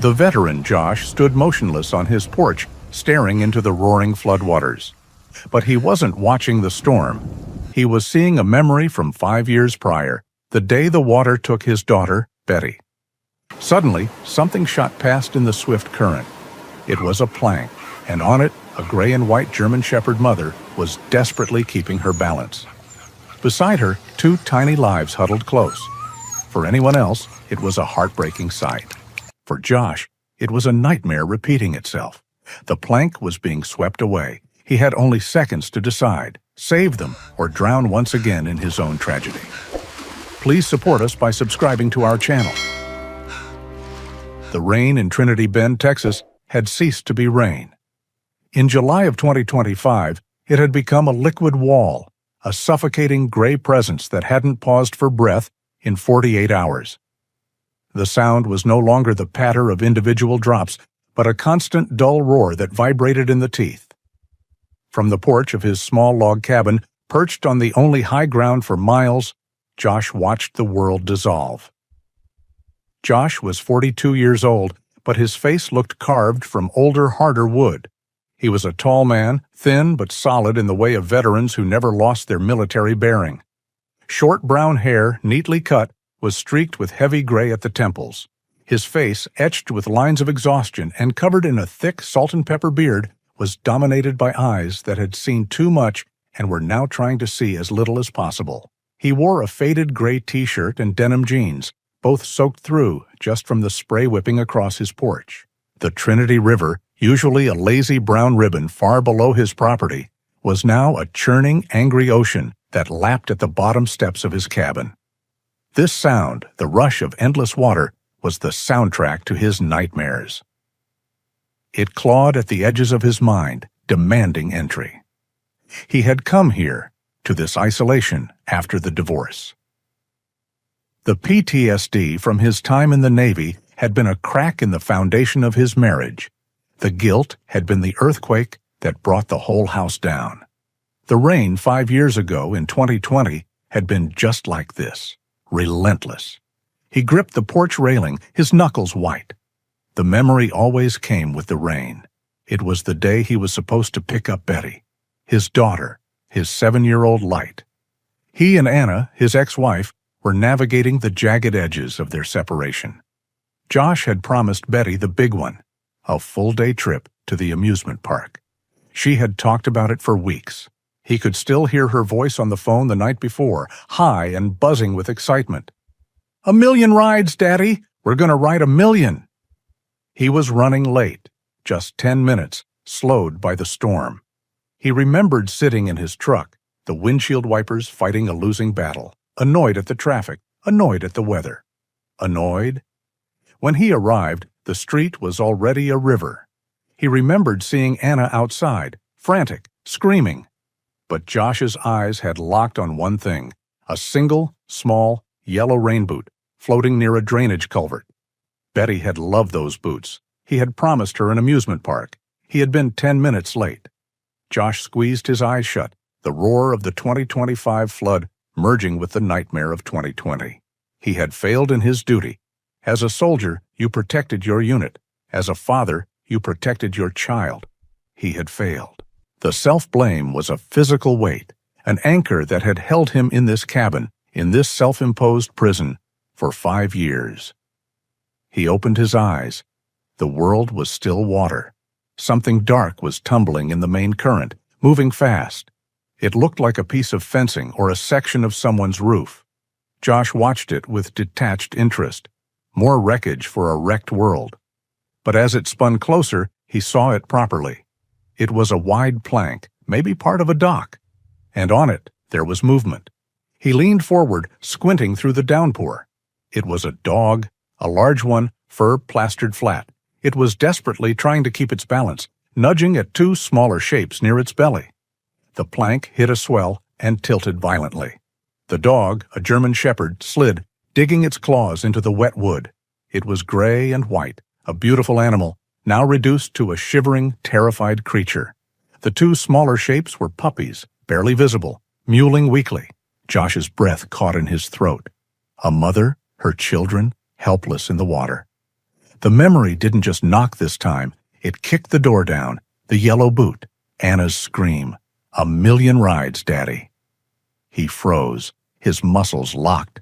The veteran Josh stood motionless on his porch, staring into the roaring floodwaters. But he wasn't watching the storm. He was seeing a memory from 5 years prior, the day the water took his daughter, Betty. Suddenly, something shot past in the swift current. It was a plank, and on it, a gray and white German Shepherd mother was desperately keeping her balance. Beside her, 2 tiny lives huddled close. For anyone else, it was a heartbreaking sight. For Josh, it was a nightmare repeating itself. The plank was being swept away. He had only seconds to decide, save them or drown once again in his own tragedy. Please support us by subscribing to our channel. The rain in Trinity Bend, Texas, had ceased to be rain. In July of 2025, it had become a liquid wall, a suffocating gray presence that hadn't paused for breath in 48 hours. The sound was no longer the patter of individual drops, but a constant dull roar that vibrated in the teeth. From the porch of his small log cabin, perched on the only high ground for miles, Josh watched the world dissolve. Josh was 42 years old, but his face looked carved from older, harder wood. He was a tall man, thin but solid in the way of veterans who never lost their military bearing. Short brown hair, neatly cut, was streaked with heavy gray at the temples. His face, etched with lines of exhaustion and covered in a thick salt and pepper beard, was dominated by eyes that had seen too much and were now trying to see as little as possible. He wore a faded gray t-shirt and denim jeans, both soaked through just from the spray whipping across his porch. The Trinity River, usually a lazy brown ribbon far below his property, was now a churning, angry ocean that lapped at the bottom steps of his cabin. This sound, the rush of endless water, was the soundtrack to his nightmares. It clawed at the edges of his mind, demanding entry. He had come here, to this isolation after the divorce. The PTSD from his time in the Navy had been a crack in the foundation of his marriage. The guilt had been the earthquake that brought the whole house down. The rain 5 years ago in 2020 had been just like this, relentless. He gripped the porch railing, his knuckles white. The memory always came with the rain. It was the day he was supposed to pick up Betty, his daughter, his 7-year-old light. He and Anna, his ex-wife, were navigating the jagged edges of their separation. Josh had promised Betty the big one, a full-day trip to the amusement park. She had talked about it for weeks. He could still hear her voice on the phone the night before, high and buzzing with excitement. "1 million rides, Daddy! We're going to ride 1 million!" He was running late, just 10 minutes, slowed by the storm. He remembered sitting in his truck, the windshield wipers fighting a losing battle, annoyed at the traffic, annoyed at the weather. Annoyed? When he arrived, the street was already a river. He remembered seeing Anna outside, frantic, screaming. But Josh's eyes had locked on one thing, a single, small, yellow rain boot floating near a drainage culvert. Betty had loved those boots. He had promised her an amusement park. He had been 10 minutes late. Josh squeezed his eyes shut, the roar of the 2025 flood merging with the nightmare of 2020. He had failed in his duty. As a soldier, you protected your unit. As a father, you protected your child. He had failed. The self-blame was a physical weight, an anchor that had held him in this cabin, in this self-imposed prison, for 5 years. He opened his eyes. The world was still water. Something dark was tumbling in the main current, moving fast. It looked like a piece of fencing or a section of someone's roof. Josh watched it with detached interest. More wreckage for a wrecked world. But as it spun closer, he saw it properly. It was a wide plank, maybe part of a dock. And on it, there was movement. He leaned forward, squinting through the downpour. It was a dog, a large one, fur plastered flat. It was desperately trying to keep its balance, nudging at 2 smaller shapes near its belly. The plank hit a swell and tilted violently. The dog, a German Shepherd, slid, digging its claws into the wet wood. It was gray and white, a beautiful animal, now reduced to a shivering, terrified creature. The 2 smaller shapes were puppies, barely visible, mewling weakly. Josh's breath caught in his throat. A mother, her children, helpless in the water. The memory didn't just knock this time, it kicked the door down, the yellow boot, Anna's scream. "A million rides, Daddy." He froze, his muscles locked.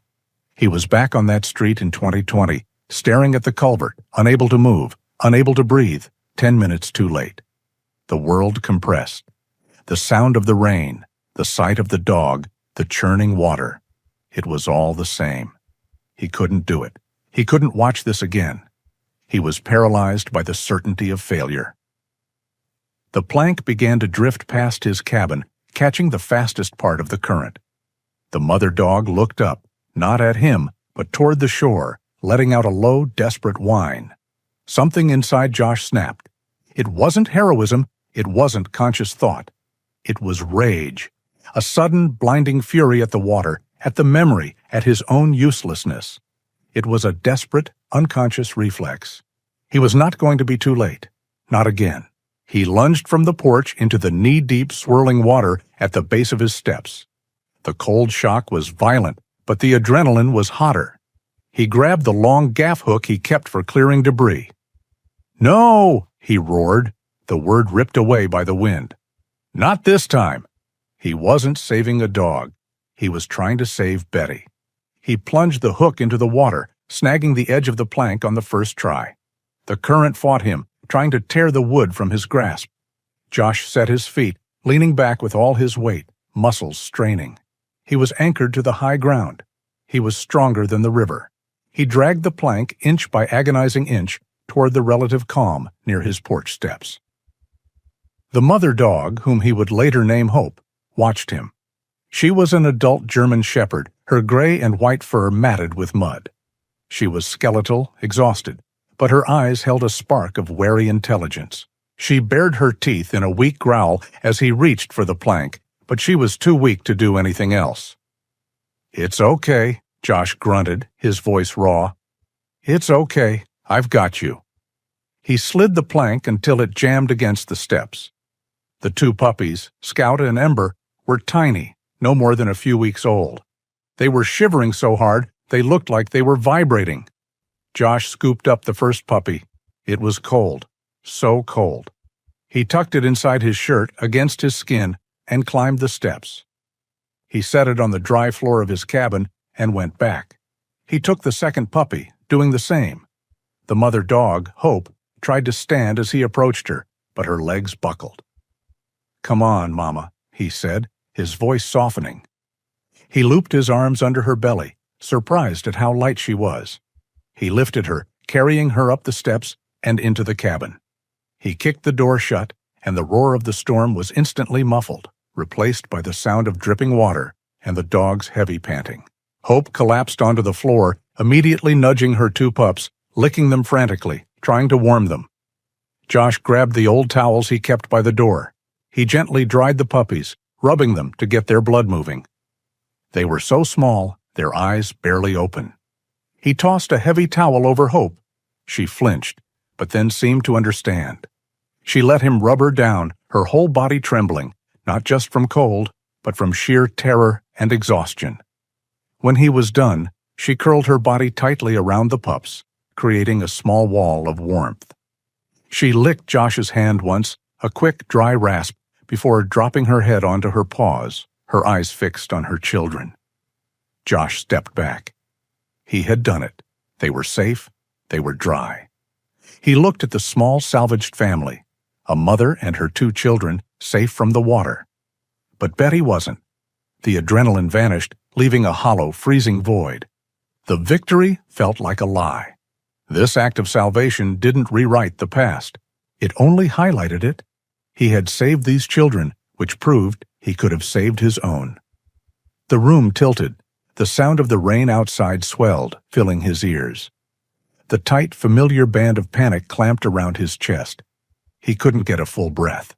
He was back on that street in 2020, staring at the culvert, unable to move, unable to breathe, 10 minutes too late. The world compressed. The sound of the rain, the sight of the dog, the churning water. It was all the same. He couldn't do it. He couldn't watch this again. He was paralyzed by the certainty of failure. The plank began to drift past his cabin, catching the fastest part of the current. The mother dog looked up, not at him, but toward the shore, letting out a low, desperate whine. Something inside Josh snapped. It wasn't heroism, it wasn't conscious thought. It was rage, a sudden, blinding fury at the water, at the memory, at his own uselessness. It was a desperate, unconscious reflex. He was not going to be too late. Not again. He lunged from the porch into the knee-deep, swirling water at the base of his steps. The cold shock was violent, but the adrenaline was hotter. He grabbed the long gaff hook he kept for clearing debris. "No!" he roared, the word ripped away by the wind. Not this time. He wasn't saving a dog. He was trying to save Betty. He plunged the hook into the water, snagging the edge of the plank on the first try. The current fought him, trying to tear the wood from his grasp. Josh set his feet, leaning back with all his weight, muscles straining. He was anchored to the high ground. He was stronger than the river. He dragged the plank inch by agonizing inch toward the relative calm near his porch steps. The mother dog, whom he would later name Hope, watched him. She was an adult German shepherd, her gray and white fur matted with mud. She was skeletal, exhausted, but her eyes held a spark of wary intelligence. She bared her teeth in a weak growl as he reached for the plank, but she was too weak to do anything else. "It's okay," Josh grunted, his voice raw. "It's okay. I've got you." He slid the plank until it jammed against the steps. The two puppies, Scout and Ember, were tiny, no more than a few weeks old. They were shivering so hard they looked like they were vibrating. Josh scooped up the first puppy. It was cold, so cold. He tucked it inside his shirt against his skin and climbed the steps. He set it on the dry floor of his cabin and went back. He took the second puppy, doing the same. The mother dog, Hope, tried to stand as he approached her, but her legs buckled. "Come on, Mama," he said, his voice softening. He looped his arms under her belly, surprised at how light she was. He lifted her, carrying her up the steps and into the cabin. He kicked the door shut, and the roar of the storm was instantly muffled, replaced by the sound of dripping water and the dog's heavy panting. Hope collapsed onto the floor, immediately nudging her two pups, licking them frantically, trying to warm them. Josh grabbed the old towels he kept by the door. He gently dried the puppies, rubbing them to get their blood moving. They were so small, their eyes barely open. He tossed a heavy towel over Hope. She flinched, but then seemed to understand. She let him rub her down, her whole body trembling, not just from cold, but from sheer terror and exhaustion. When he was done, she curled her body tightly around the pups, creating a small wall of warmth. She licked Josh's hand once, a quick, dry rasp, before dropping her head onto her paws, her eyes fixed on her children. Josh stepped back. He had done it. They were safe. They were dry. He looked at the small salvaged family, a mother and her two children safe from the water. But Betty wasn't. The adrenaline vanished, leaving a hollow, freezing void. The victory felt like a lie. This act of salvation didn't rewrite the past. It only highlighted it. He had saved these children, which proved he could have saved his own. The room tilted. The sound of the rain outside swelled, filling his ears. The tight, familiar band of panic clamped around his chest. He couldn't get a full breath.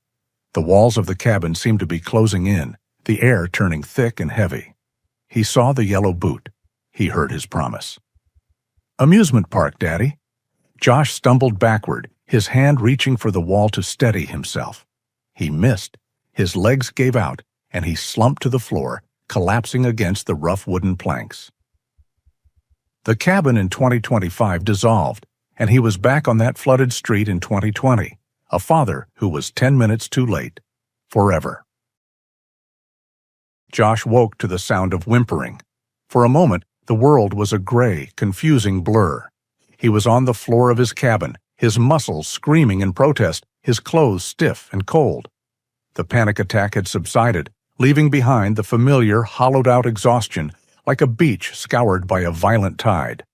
The walls of the cabin seemed to be closing in, the air turning thick and heavy. He saw the yellow boot. He heard his promise. "Amusement park, Daddy." Josh stumbled backward, his hand reaching for the wall to steady himself. He missed. His legs gave out, and he slumped to the floor, collapsing against the rough wooden planks. The cabin in 2025 dissolved, and he was back on that flooded street in 2020, a father who was 10 minutes too late, forever. Josh woke to the sound of whimpering. For a moment, the world was a gray, confusing blur. He was on the floor of his cabin, his muscles screaming in protest, his clothes stiff and cold. The panic attack had subsided, leaving behind the familiar, hollowed-out exhaustion, like a beach scoured by a violent tide.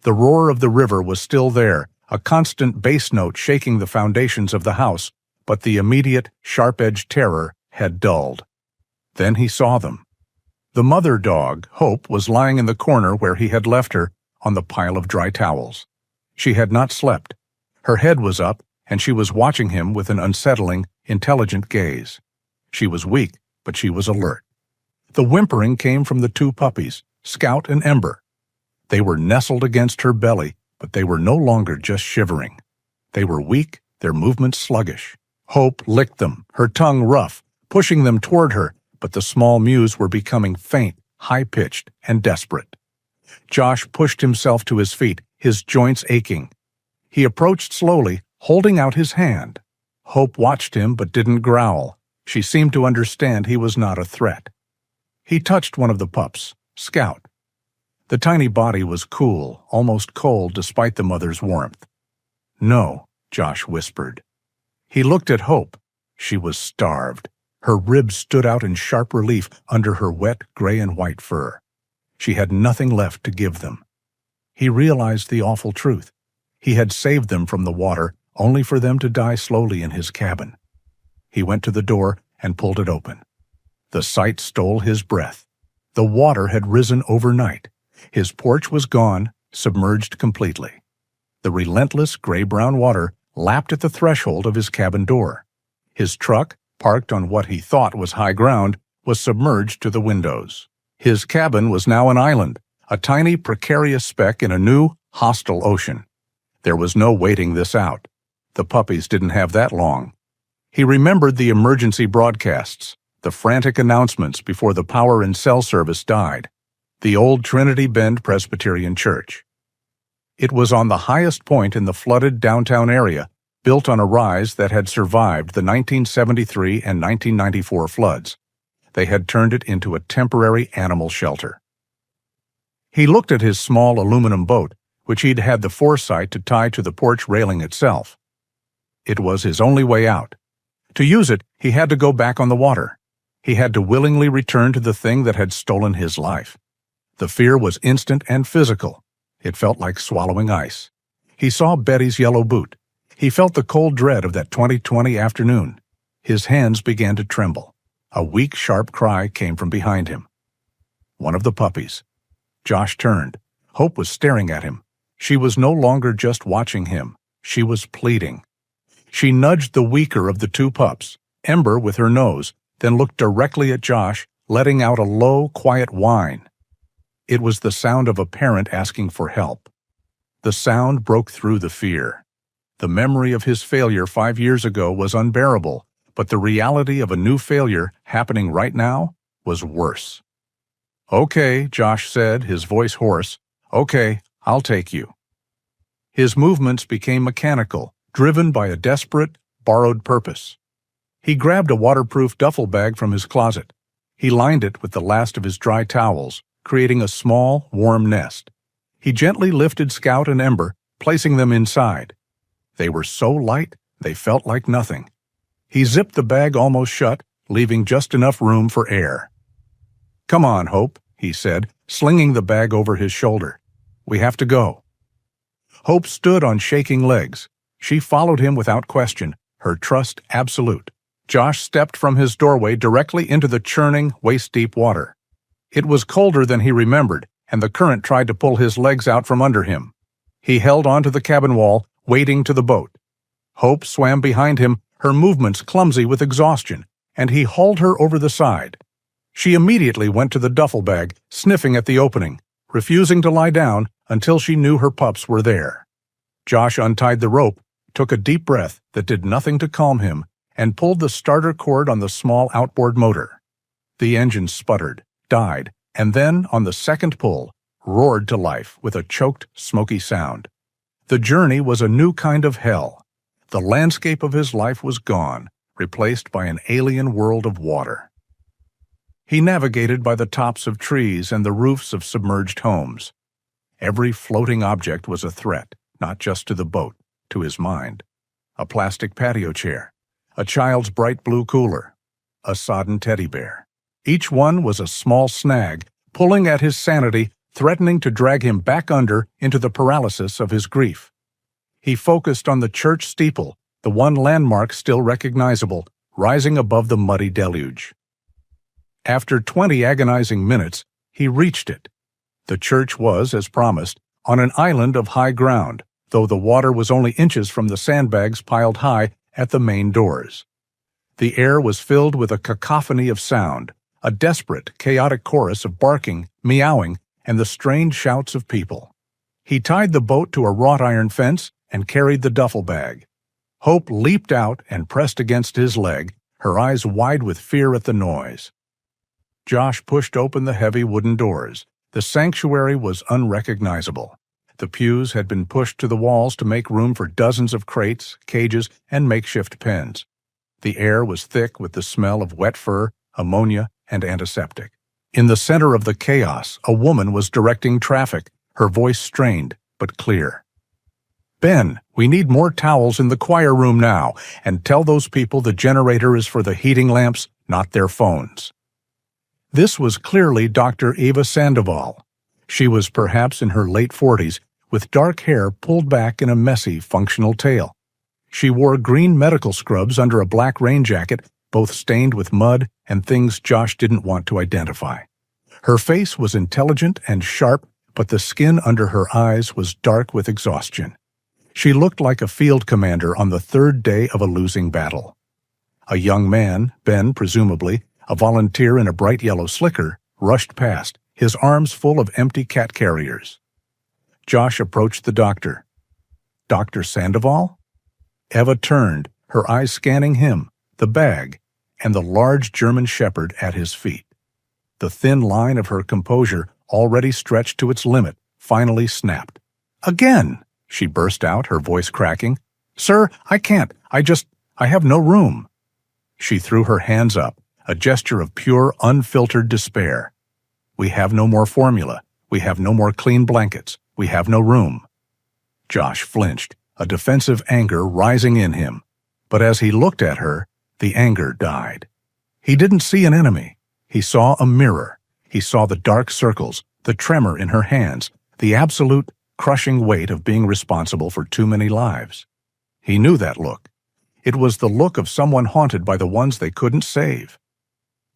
The roar of the river was still there, a constant bass note shaking the foundations of the house, but the immediate, sharp-edged terror had dulled. Then he saw them. The mother dog, Hope, was lying in the corner where he had left her, on the pile of dry towels. She had not slept. Her head was up, and she was watching him with an unsettling, intelligent gaze. She was weak, but she was alert. The whimpering came from the two puppies, Scout and Ember. They were nestled against her belly, but they were no longer just shivering. They were weak, their movements sluggish. Hope licked them, her tongue rough, pushing them toward her, but the small mews were becoming faint, high-pitched, and desperate. Josh pushed himself to his feet, his joints aching. He approached slowly, holding out his hand. Hope watched him but didn't growl. She seemed to understand he was not a threat. He touched one of the pups, Scout. The tiny body was cool, almost cold despite the mother's warmth. "No," Josh whispered. He looked at Hope. She was starved. Her ribs stood out in sharp relief under her wet gray and white fur. She had nothing left to give them. He realized the awful truth. He had saved them from the water, only for them to die slowly in his cabin. He went to the door and pulled it open. The sight stole his breath. The water had risen overnight. His porch was gone, submerged completely. The relentless gray-brown water lapped at the threshold of his cabin door. His truck, parked on what he thought was high ground, was submerged to the windows. His cabin was now an island, a tiny, precarious speck in a new, hostile ocean. There was no waiting this out. The puppies didn't have that long. He remembered the emergency broadcasts, the frantic announcements before the power and cell service died. The old Trinity Bend Presbyterian Church. It was on the highest point in the flooded downtown area, built on a rise that had survived the 1973 and 1994 floods. They had turned it into a temporary animal shelter. He looked at his small aluminum boat, which he'd had the foresight to tie to the porch railing itself. It was his only way out. To use it, he had to go back on the water. He had to willingly return to the thing that had stolen his life. The fear was instant and physical. It felt like swallowing ice. He saw Betty's yellow boot. He felt the cold dread of that 2020 afternoon. His hands began to tremble. A weak, sharp cry came from behind him. One of the puppies. Josh turned. Hope was staring at him. She was no longer just watching him. She was pleading. She nudged the weaker of the two pups, Ember with her nose, then looked directly at Josh, letting out a low, quiet whine. It was the sound of a parent asking for help. The sound broke through the fear. The memory of his failure 5 years ago was unbearable, but the reality of a new failure happening right now was worse. "Okay," Josh said, his voice hoarse. "Okay, I'll take you." His movements became mechanical, driven by a desperate, borrowed purpose. He grabbed a waterproof duffel bag from his closet. He lined it with the last of his dry towels, creating a small, warm nest. He gently lifted Scout and Ember, placing them inside. They were so light, they felt like nothing. He zipped the bag almost shut, leaving just enough room for air. "Come on, Hope," he said, slinging the bag over his shoulder. "We have to go." Hope stood on shaking legs. She followed him without question, her trust absolute. Josh stepped from his doorway directly into the churning, waist-deep water. It was colder than he remembered, and the current tried to pull his legs out from under him. He held onto the cabin wall, wading to the boat. Hope swam behind him, her movements clumsy with exhaustion, and he hauled her over the side. She immediately went to the duffel bag, sniffing at the opening, refusing to lie down until she knew her pups were there. Josh untied the rope, took a deep breath that did nothing to calm him, and pulled the starter cord on the small outboard motor. The engine sputtered, died, and then, on the second pull, roared to life with a choked, smoky sound. The journey was a new kind of hell. The landscape of his life was gone, replaced by an alien world of water. He navigated by the tops of trees and the roofs of submerged homes. Every floating object was a threat, not just to the boat, to his mind. A plastic patio chair, a child's bright blue cooler, a sodden teddy bear. Each one was a small snag, pulling at his sanity, threatening to drag him back under into the paralysis of his grief. He focused on the church steeple, the one landmark still recognizable, rising above the muddy deluge. After 20 agonizing minutes, he reached it. The church was, as promised, on an island of high ground, though the water was only inches from the sandbags piled high at the main doors. The air was filled with a cacophony of sound, a desperate, chaotic chorus of barking, meowing, and the strange shouts of people. He tied the boat to a wrought iron fence and carried the duffel bag. Hope leaped out and pressed against his leg, her eyes wide with fear at the noise. Josh pushed open the heavy wooden doors. The sanctuary was unrecognizable. The pews had been pushed to the walls to make room for dozens of crates, cages, and makeshift pens. The air was thick with the smell of wet fur, ammonia, and antiseptic. In the center of the chaos, a woman was directing traffic, her voice strained but clear. "Ben, we need more towels in the choir room now, and tell those people the generator is for the heating lamps, not their phones." This was clearly Dr. Eva Sandoval. She was perhaps in her late 40s, with dark hair pulled back in a messy, functional tail. She wore green medical scrubs under a black rain jacket, both stained with mud and things Josh didn't want to identify. Her face was intelligent and sharp, but the skin under her eyes was dark with exhaustion. She looked like a field commander on the third day of a losing battle. A young man, Ben presumably, a volunteer in a bright yellow slicker, rushed past, his arms full of empty cat carriers. Josh approached the doctor. "Dr. Sandoval?" Eva turned, her eyes scanning him, the bag, and the large German shepherd at his feet. The thin line of her composure, already stretched to its limit, finally snapped. "Again!" she burst out, her voice cracking. "Sir, I can't. I have no room." She threw her hands up, a gesture of pure, unfiltered despair. "We have no more formula. We have no more clean blankets. We have no room." Josh flinched, a defensive anger rising in him. But as he looked at her, the anger died. He didn't see an enemy. He saw a mirror. He saw the dark circles, the tremor in her hands, the absolute, crushing weight of being responsible for too many lives. He knew that look. It was the look of someone haunted by the ones they couldn't save.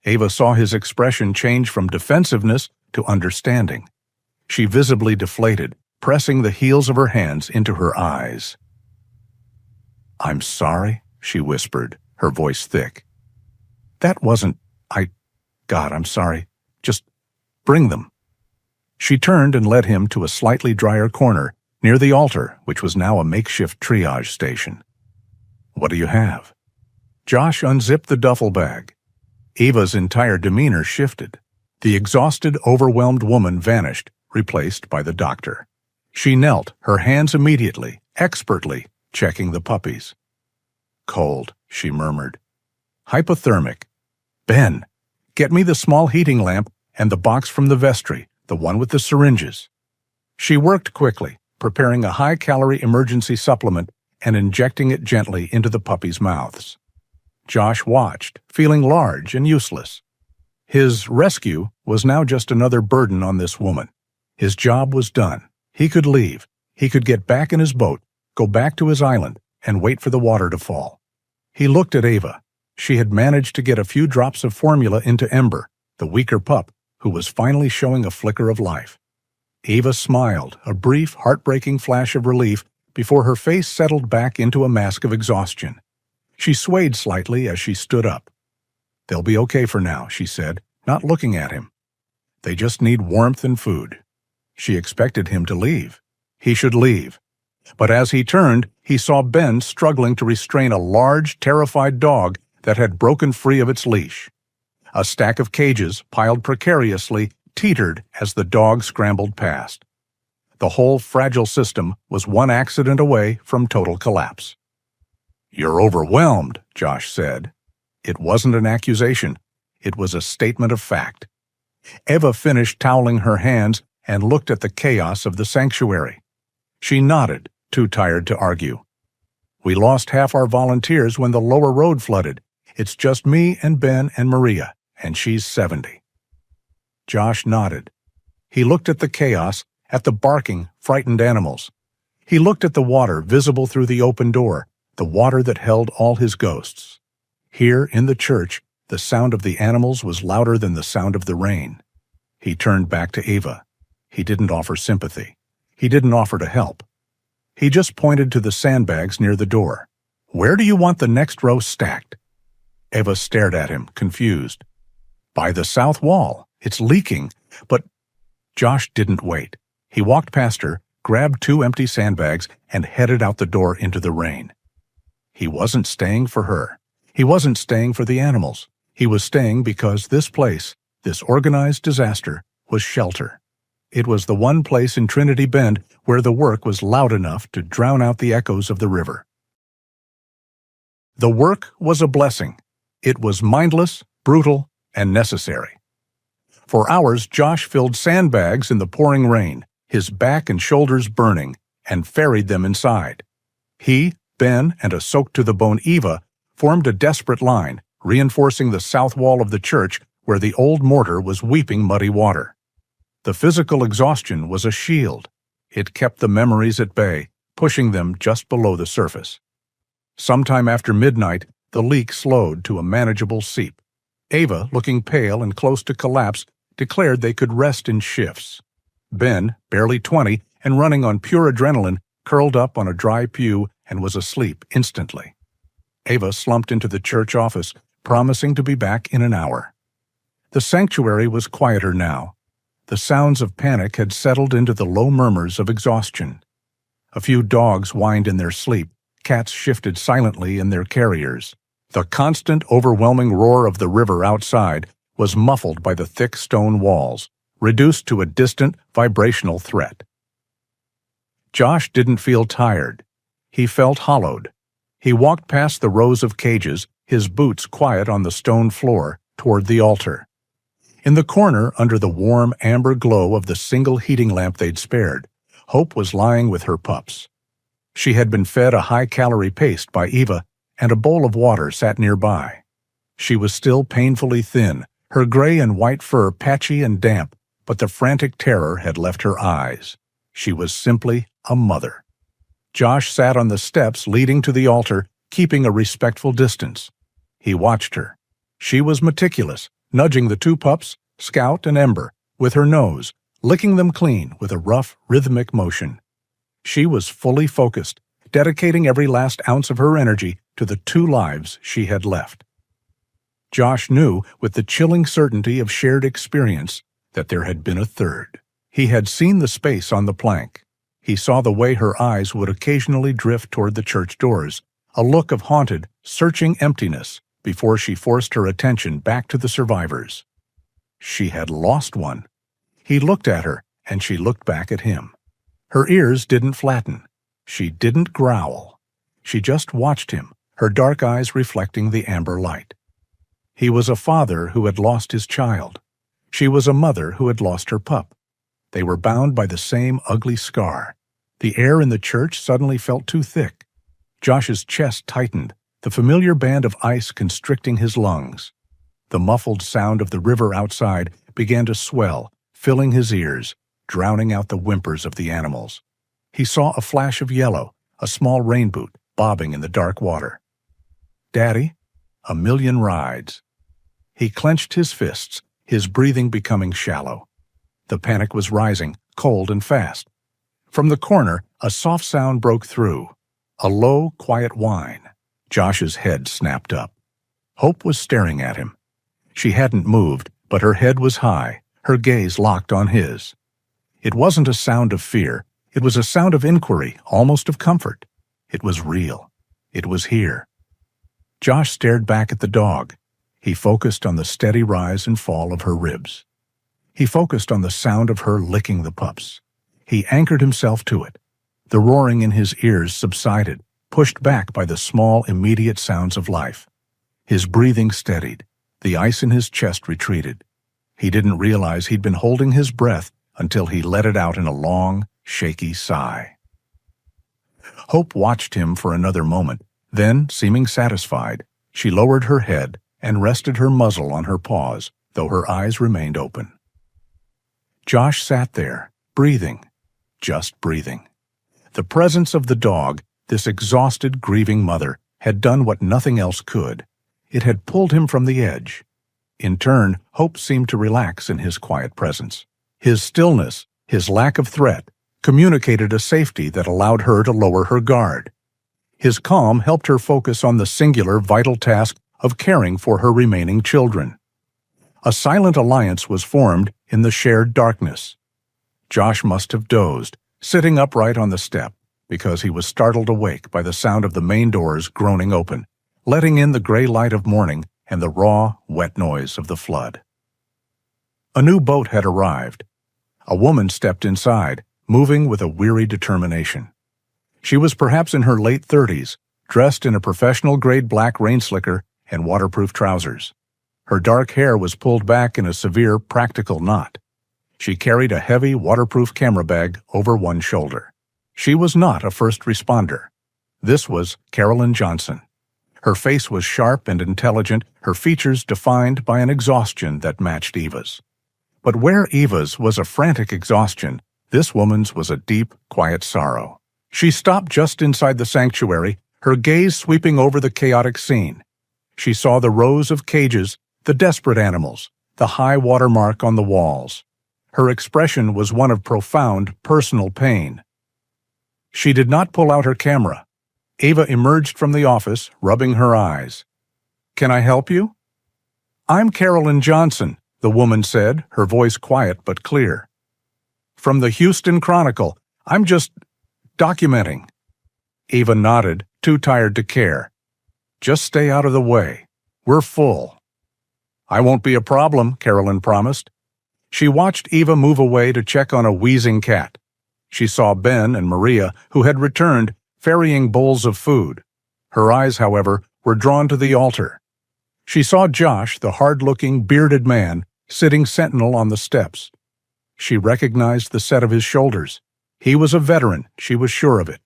Eva saw his expression change from defensiveness to understanding. She visibly deflated, pressing the heels of her hands into her eyes. "I'm sorry," she whispered, her voice thick. "That wasn't... God, I'm sorry. Just bring them." She turned and led him to a slightly drier corner, near the altar, which was now a makeshift triage station. "What do you have?" Josh unzipped the duffel bag. Eva's entire demeanor shifted. The exhausted, overwhelmed woman vanished, replaced by the doctor. She knelt, her hands immediately, expertly, checking the puppies. "Cold," she murmured. "Hypothermic. Ben, get me the small heating lamp and the box from the vestry, the one with the syringes." She worked quickly, preparing a high-calorie emergency supplement and injecting it gently into the puppies' mouths. Josh watched, feeling large and useless. His rescue was now just another burden on this woman. His job was done. He could leave. He could get back in his boat, go back to his island, and wait for the water to fall. He looked at Eva. She had managed to get a few drops of formula into Ember, the weaker pup, who was finally showing a flicker of life. Eva smiled, a brief, heartbreaking flash of relief before her face settled back into a mask of exhaustion. She swayed slightly as she stood up. "They'll be okay for now," she said, not looking at him. "They just need warmth and food." She expected him to leave. He should leave. But as he turned, he saw Ben struggling to restrain a large, terrified dog that had broken free of its leash. A stack of cages, piled precariously, teetered as the dog scrambled past. The whole fragile system was one accident away from total collapse. "You're overwhelmed," Josh said. It wasn't an accusation. It was a statement of fact. Eva finished toweling her hands and looked at the chaos of the sanctuary. She nodded, too tired to argue. "We lost half our volunteers when the lower road flooded. It's just me and Ben and Maria, and she's 70. Josh nodded. He looked at the chaos, at the barking, frightened animals. He looked at the water visible through the open door, the water that held all his ghosts. Here, in the church, the sound of the animals was louder than the sound of the rain. He turned back to Eva. He didn't offer sympathy. He didn't offer to help. He just pointed to the sandbags near the door. "Where do you want the next row stacked?" Eva stared at him, confused. "By the south wall. It's leaking." But Josh didn't wait. He walked past her, grabbed 2 empty sandbags, and headed out the door into the rain. He wasn't staying for her. He wasn't staying for the animals. He was staying because this place, this organized disaster, was shelter. It was the one place in Trinity Bend where the work was loud enough to drown out the echoes of the river. The work was a blessing. It was mindless, brutal, and necessary. For hours, Josh filled sandbags in the pouring rain, his back and shoulders burning, and ferried them inside. He, Ben, and a soaked-to-the-bone Eva formed a desperate line, reinforcing the south wall of the church where the old mortar was weeping muddy water. The physical exhaustion was a shield. It kept the memories at bay, pushing them just below the surface. Sometime after midnight, the leak slowed to a manageable seep. Eva, looking pale and close to collapse, declared they could rest in shifts. Ben, barely 20 and running on pure adrenaline, curled up on a dry pew and was asleep instantly. Eva slumped into the church office, promising to be back in an hour. The sanctuary was quieter now. The sounds of panic had settled into the low murmurs of exhaustion. A few dogs whined in their sleep. Cats shifted silently in their carriers. The constant, overwhelming roar of the river outside was muffled by the thick stone walls, reduced to a distant, vibrational threat. Josh didn't feel tired. He felt hollowed. He walked past the rows of cages, his boots quiet on the stone floor, toward the altar. In the corner, under the warm, amber glow of the single heating lamp they'd spared, Hope was lying with her pups. She had been fed a high-calorie paste by Eva, and a bowl of water sat nearby. She was still painfully thin, her gray and white fur patchy and damp, but the frantic terror had left her eyes. She was simply a mother. Josh sat on the steps leading to the altar, keeping a respectful distance. He watched her. She was meticulous, nudging the 2 pups, Scout and Ember, with her nose, licking them clean with a rough, rhythmic motion. She was fully focused, dedicating every last ounce of her energy to the 2 lives she had left. Josh knew, with the chilling certainty of shared experience, that there had been a third. He had seen the space on the plank. He saw the way her eyes would occasionally drift toward the church doors, a look of haunted, searching emptiness before she forced her attention back to the survivors. She had lost one. He looked at her, and she looked back at him. Her ears didn't flatten. She didn't growl. She just watched him, her dark eyes reflecting the amber light. He was a father who had lost his child. She was a mother who had lost her pup. They were bound by the same ugly scar. The air in the church suddenly felt too thick. Josh's chest tightened, the familiar band of ice constricting his lungs. The muffled sound of the river outside began to swell, filling his ears, drowning out the whimpers of the animals. He saw a flash of yellow, a small rain boot, bobbing in the dark water. "Daddy, a million rides." He clenched his fists, his breathing becoming shallow. The panic was rising, cold and fast. From the corner, a soft sound broke through. A low, quiet whine. Josh's head snapped up. Hope was staring at him. She hadn't moved, but her head was high, her gaze locked on his. It wasn't a sound of fear. It was a sound of inquiry, almost of comfort. It was real. It was here. Josh stared back at the dog. He focused on the steady rise and fall of her ribs. He focused on the sound of her licking the pups. He anchored himself to it. The roaring in his ears subsided, pushed back by the small, immediate sounds of life. His breathing steadied. The ice in his chest retreated. He didn't realize he'd been holding his breath until he let it out in a long, shaky sigh. Hope watched him for another moment. Then, seeming satisfied, she lowered her head and rested her muzzle on her paws, though her eyes remained open. Josh sat there, breathing, just breathing. The presence of the dog, this exhausted, grieving mother, had done what nothing else could. It had pulled him from the edge. In turn, Hope seemed to relax in his quiet presence. His stillness, his lack of threat, communicated a safety that allowed her to lower her guard. His calm helped her focus on the singular, vital task of caring for her remaining children. A silent alliance was formed in the shared darkness. Josh must have dozed, sitting upright on the step, because he was startled awake by the sound of the main doors groaning open, letting in the gray light of morning and the raw, wet noise of the flood. A new boat had arrived. A woman stepped inside, moving with a weary determination. She was perhaps in her late 30s, dressed in a professional-grade black rain slicker and waterproof trousers. Her dark hair was pulled back in a severe, practical knot. She carried a heavy, waterproof camera bag over one shoulder. She was not a first responder. This was Carolyn Johnson. Her face was sharp and intelligent, her features defined by an exhaustion that matched Eva's. But where Eva's was a frantic exhaustion, this woman's was a deep, quiet sorrow. She stopped just inside the sanctuary, her gaze sweeping over the chaotic scene. She saw the rows of cages, the desperate animals, the high water mark on the walls. Her expression was one of profound, personal pain. She did not pull out her camera. Eva emerged from the office, rubbing her eyes. "Can I help you?" "I'm Carolyn Johnson," the woman said, her voice quiet but clear. "From the Houston Chronicle. I'm just documenting." Eva nodded, too tired to care. "Just stay out of the way. We're full." "I won't be a problem," Carolyn promised. She watched Eva move away to check on a wheezing cat. She saw Ben and Maria, who had returned, ferrying bowls of food. Her eyes, however, were drawn to the altar. She saw Josh, the hard-looking, bearded man, sitting sentinel on the steps. She recognized the set of his shoulders. He was a veteran, she was sure of it.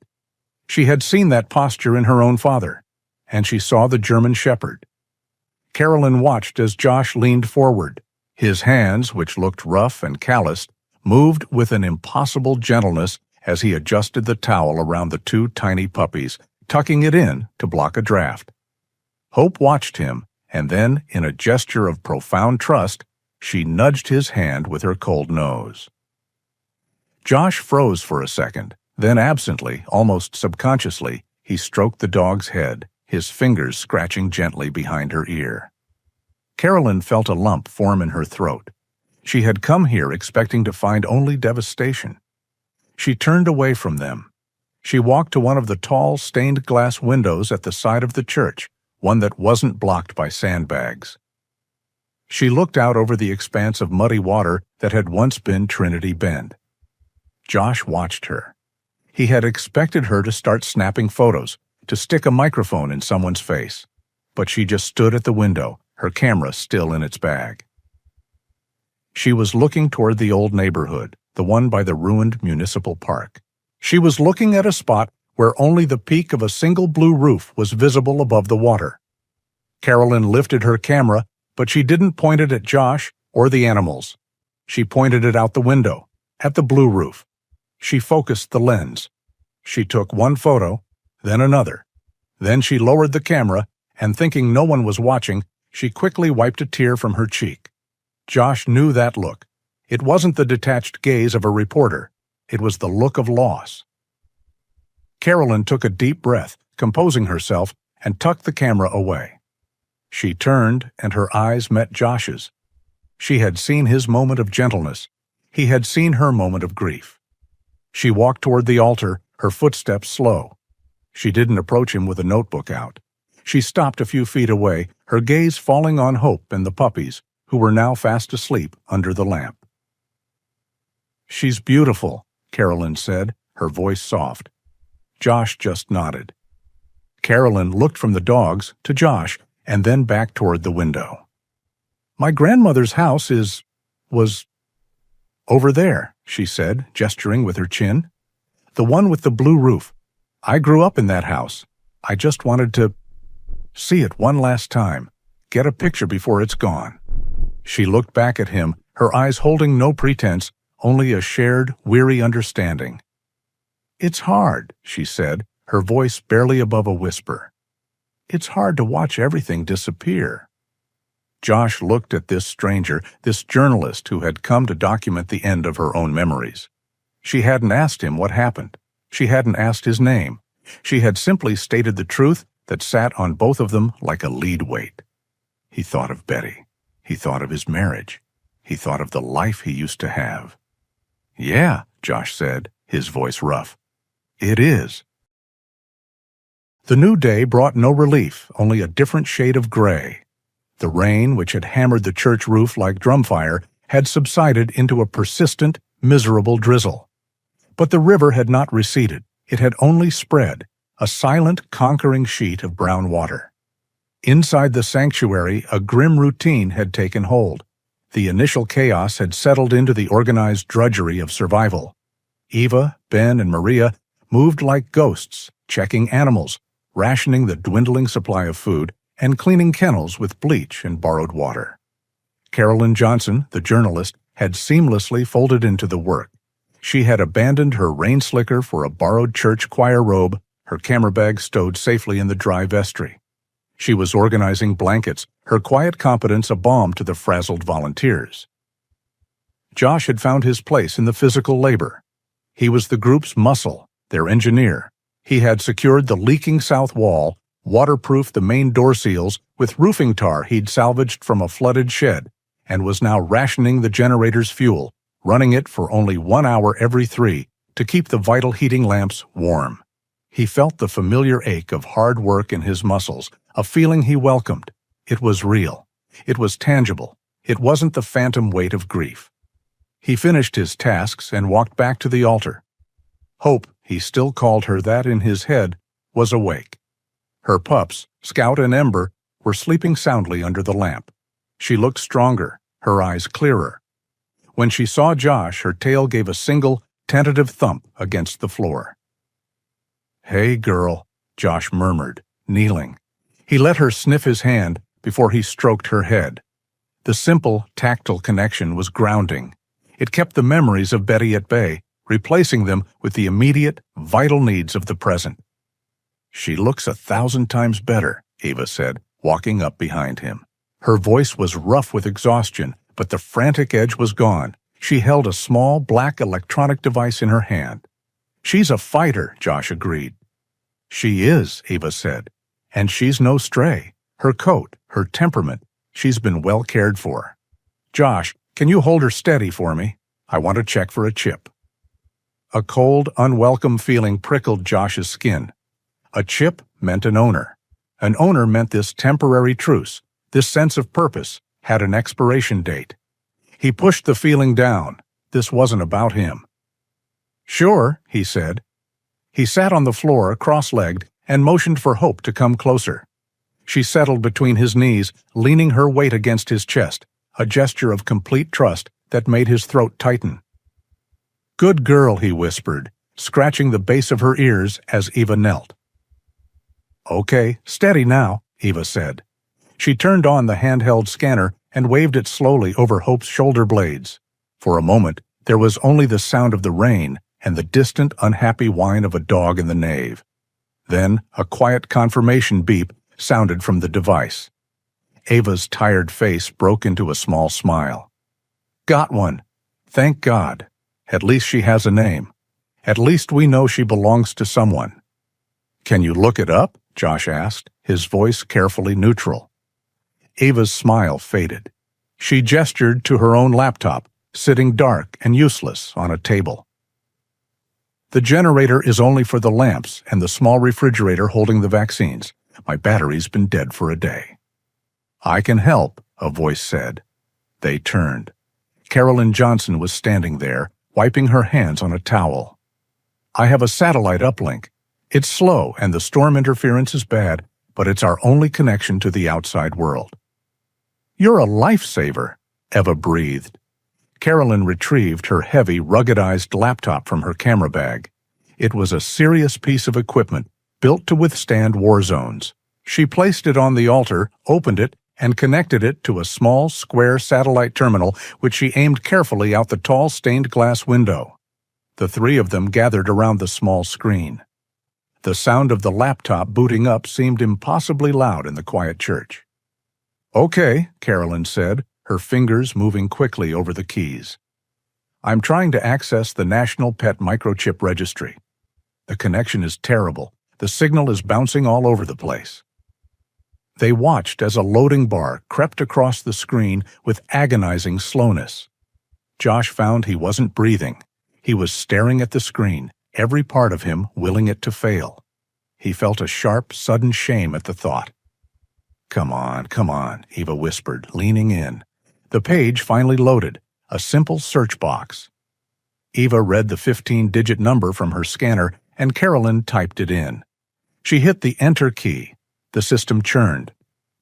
She had seen that posture in her own father, and she saw the German shepherd. Carolyn watched as Josh leaned forward. His hands, which looked rough and calloused, moved with an impossible gentleness as he adjusted the towel around the two tiny puppies, tucking it in to block a draft. Hope watched him, and then, in a gesture of profound trust, she nudged his hand with her cold nose. Josh froze for a second, then absently, almost subconsciously, he stroked the dog's head, his fingers scratching gently behind her ear. Carolyn felt a lump form in her throat. She had come here expecting to find only devastation. She turned away from them. She walked to one of the tall, stained-glass windows at the side of the church, one that wasn't blocked by sandbags. She looked out over the expanse of muddy water that had once been Trinity Bend. Josh watched her. He had expected her to start snapping photos, to stick a microphone in someone's face. But she just stood at the window, her camera still in its bag. She was looking toward the old neighborhood, the one by the ruined municipal park. She was looking at a spot where only the peak of a single blue roof was visible above the water. Carolyn lifted her camera, but she didn't point it at Josh or the animals. She pointed it out the window, at the blue roof. She focused the lens. She took one photo, then another. Then she lowered the camera, and thinking no one was watching, she quickly wiped a tear from her cheek. Josh knew that look. It wasn't the detached gaze of a reporter. It was the look of loss. Carolyn took a deep breath, composing herself, and tucked the camera away. She turned, and her eyes met Josh's. She had seen his moment of gentleness. He had seen her moment of grief. She walked toward the altar, her footsteps slow. She didn't approach him with a notebook out. She stopped a few feet away, her gaze falling on Hope and the puppies, who were now fast asleep under the lamp. "She's beautiful," Carolyn said, her voice soft. Josh just nodded. Carolyn looked from the dogs to Josh and then back toward the window. My grandmother's house was over there, she said, gesturing with her chin. The one with the blue roof. I grew up in that house. I just wanted to see it one last time, get a picture before it's gone. She looked back at him, her eyes holding no pretense, only a shared, weary understanding. It's hard, she said, her voice barely above a whisper. It's hard to watch everything disappear. Josh looked at this stranger, this journalist who had come to document the end of her own memories. She hadn't asked him what happened. She hadn't asked his name. She had simply stated the truth that sat on both of them like a lead weight. He thought of Betty. He thought of his marriage. He thought of the life he used to have. Yeah, Josh said, his voice rough. It is. The new day brought no relief, only a different shade of gray. The rain, which had hammered the church roof like drumfire, had subsided into a persistent, miserable drizzle. But the river had not receded. It had only spread, a silent, conquering sheet of brown water. Inside the sanctuary, a grim routine had taken hold. The initial chaos had settled into the organized drudgery of survival. Eva, Ben, and Maria moved like ghosts, checking animals, rationing the dwindling supply of food, and cleaning kennels with bleach and borrowed water. Carolyn Johnson, the journalist, had seamlessly folded into the work. She had abandoned her rain slicker for a borrowed church choir robe, her camera bag stowed safely in the dry vestry. She was organizing blankets, her quiet competence a balm to the frazzled volunteers. Josh had found his place in the physical labor. He was the group's muscle, their engineer. He had secured the leaking south wall, waterproofed the main door seals with roofing tar he'd salvaged from a flooded shed, and was now rationing the generator's fuel, running it for only 1 hour every 3 to keep the vital heating lamps warm. He felt the familiar ache of hard work in his muscles, a feeling he welcomed. It was real. It was tangible. It wasn't the phantom weight of grief. He finished his tasks and walked back to the altar. Hope, he still called her that in his head, was awake. Her pups, Scout and Ember, were sleeping soundly under the lamp. She looked stronger, her eyes clearer. When she saw Josh, her tail gave a single, tentative thump against the floor. "Hey, girl," Josh murmured, kneeling. He let her sniff his hand before he stroked her head. The simple, tactile connection was grounding. It kept the memories of Betty at bay, replacing them with the immediate, vital needs of the present. "She looks 1,000 times better," Eva said, walking up behind him. Her voice was rough with exhaustion, but the frantic edge was gone. She held a small, black electronic device in her hand. "She's a fighter," Josh agreed. "She is," Eva said. "And she's no stray. Her coat, her temperament, she's been well cared for. Josh, can you hold her steady for me? I want to check for a chip." A cold, unwelcome feeling prickled Josh's skin. A chip meant an owner. An owner meant this temporary truce, this sense of purpose, had an expiration date. He pushed the feeling down. This wasn't about him. "Sure," he said. He sat on the floor, cross-legged, and motioned for Hope to come closer. She settled between his knees, leaning her weight against his chest, a gesture of complete trust that made his throat tighten. "Good girl," he whispered, scratching the base of her ears as Eva knelt. "Okay, steady now," Eva said. She turned on the handheld scanner and waved it slowly over Hope's shoulder blades. For a moment, there was only the sound of the rain and the distant, unhappy whine of a dog in the nave. Then, a quiet confirmation beep sounded from the device. Ava's tired face broke into a small smile. "Got one. Thank God. At least she has a name. At least we know she belongs to someone." "Can you look it up?" Josh asked, his voice carefully neutral. Ava's smile faded. She gestured to her own laptop, sitting dark and useless on a table. "The generator is only for the lamps and the small refrigerator holding the vaccines. My battery's been dead for a day." "I can help," a voice said. They turned. Carolyn Johnson was standing there, wiping her hands on a towel. I have a satellite uplink. It's slow and the storm interference is bad, but it's our only connection to the outside world." "You're a lifesaver," Eva breathed. Carolyn retrieved her heavy, ruggedized laptop from her camera bag. It was a serious piece of equipment built to withstand war zones. She placed it on the altar, opened it, and connected it to a small, square satellite terminal which she aimed carefully out the tall stained glass window. The three of them gathered around the small screen. The sound of the laptop booting up seemed impossibly loud in the quiet church. "Okay," Carolyn said, her fingers moving quickly over the keys. "I'm trying to access the National Pet Microchip Registry. The connection is terrible. The signal is bouncing all over the place." They watched as a loading bar crept across the screen with agonizing slowness. Josh found he wasn't breathing. He was staring at the screen, every part of him willing it to fail. He felt a sharp, sudden shame at the thought. Come on," Eva whispered, leaning in. The page finally loaded, a simple search box. Eva read the 15-digit number from her scanner, and Carolyn typed it in. She hit the Enter key. The system churned.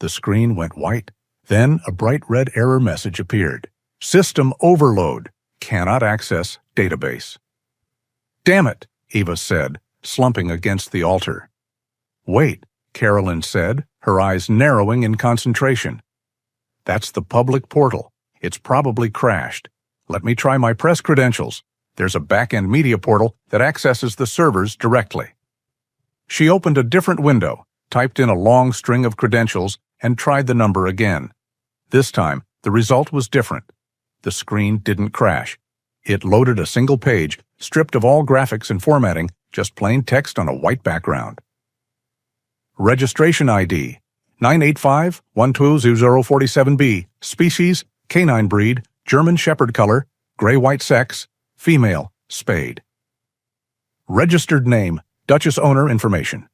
The screen went white. Then a bright red error message appeared. "System overload. Cannot access database." "Damn it," Eva said, slumping against the altar. "Wait," Carolyn said, her eyes narrowing in concentration. "That's the public portal. It's probably crashed. Let me try my press credentials. There's a back-end media portal that accesses the servers directly." She opened a different window, typed in a long string of credentials, and tried the number again. This time, the result was different. The screen didn't crash. It loaded a single page, stripped of all graphics and formatting, just plain text on a white background. Registration ID 985-12047B, species, canine breed, German Shepherd color, gray-white sex, female, spayed. Registered name, Duchess owner information.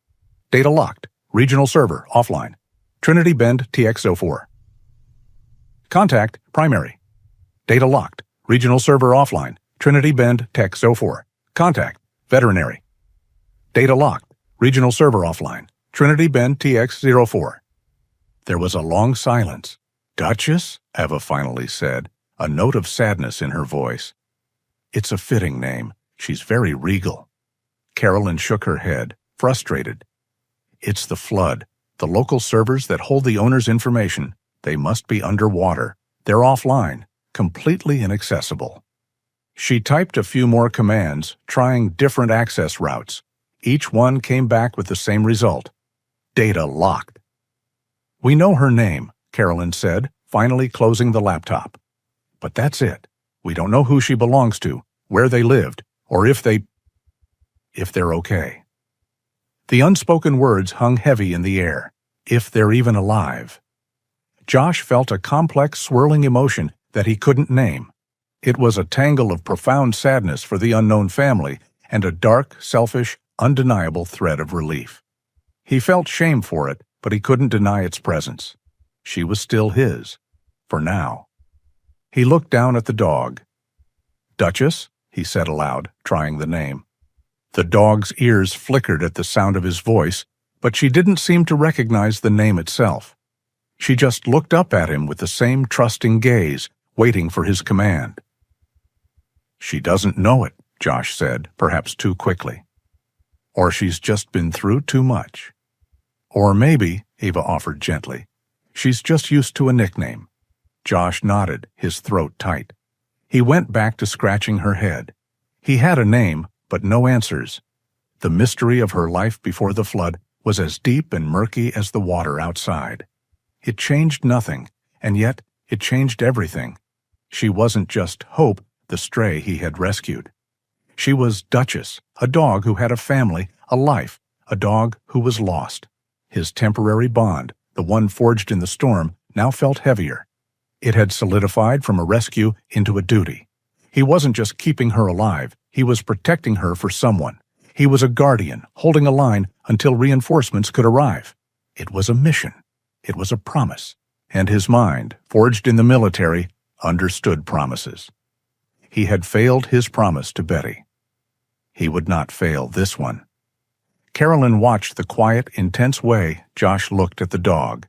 Data locked, regional server, offline. Trinity Bend TX04. Contact, primary. Data locked, regional server offline. Trinity Bend TX04. Contact, veterinary. Data locked, regional server offline. Trinity Bend TX04. There was a long silence. "Duchess?" Eva finally said, a note of sadness in her voice. "It's a fitting name. She's very regal." Carolyn shook her head, frustrated. "It's the flood. The local servers that hold the owner's information, they must be underwater. They're offline, completely inaccessible." She typed a few more commands, trying different access routes. Each one came back with the same result. Data locked. "We know her name," Carolyn said, finally closing the laptop. "But that's it. We don't know who she belongs to, where they lived, or if they're okay." The unspoken words hung heavy in the air. If they're even alive. Josh felt a complex, swirling emotion that he couldn't name. It was a tangle of profound sadness for the unknown family and a dark, selfish, undeniable thread of relief. He felt shame for it, but he couldn't deny its presence. She was still his. For now. He looked down at the dog. "Duchess?" he said aloud, trying the name. The dog's ears flickered at the sound of his voice, but she didn't seem to recognize the name itself. She just looked up at him with the same trusting gaze, waiting for his command. "She doesn't know it," Josh said, perhaps too quickly. "Or she's just been through too much. Or maybe," Eva offered gently, "she's just used to a nickname." Josh nodded, his throat tight. He went back to scratching her head. He had a name, but no answers. The mystery of her life before the flood was as deep and murky as the water outside. It changed nothing, and yet it changed everything. She wasn't just Hope, the stray he had rescued. She was Duchess, a dog who had a family, a life, a dog who was lost. His temporary bond, the one forged in the storm, now felt heavier. It had solidified from a rescue into a duty. He wasn't just keeping her alive, he was protecting her for someone. He was a guardian, holding a line until reinforcements could arrive. It was a mission. It was a promise. And his mind, forged in the military, understood promises. He had failed his promise to Betty. He would not fail this one. Carolyn watched the quiet, intense way Josh looked at the dog.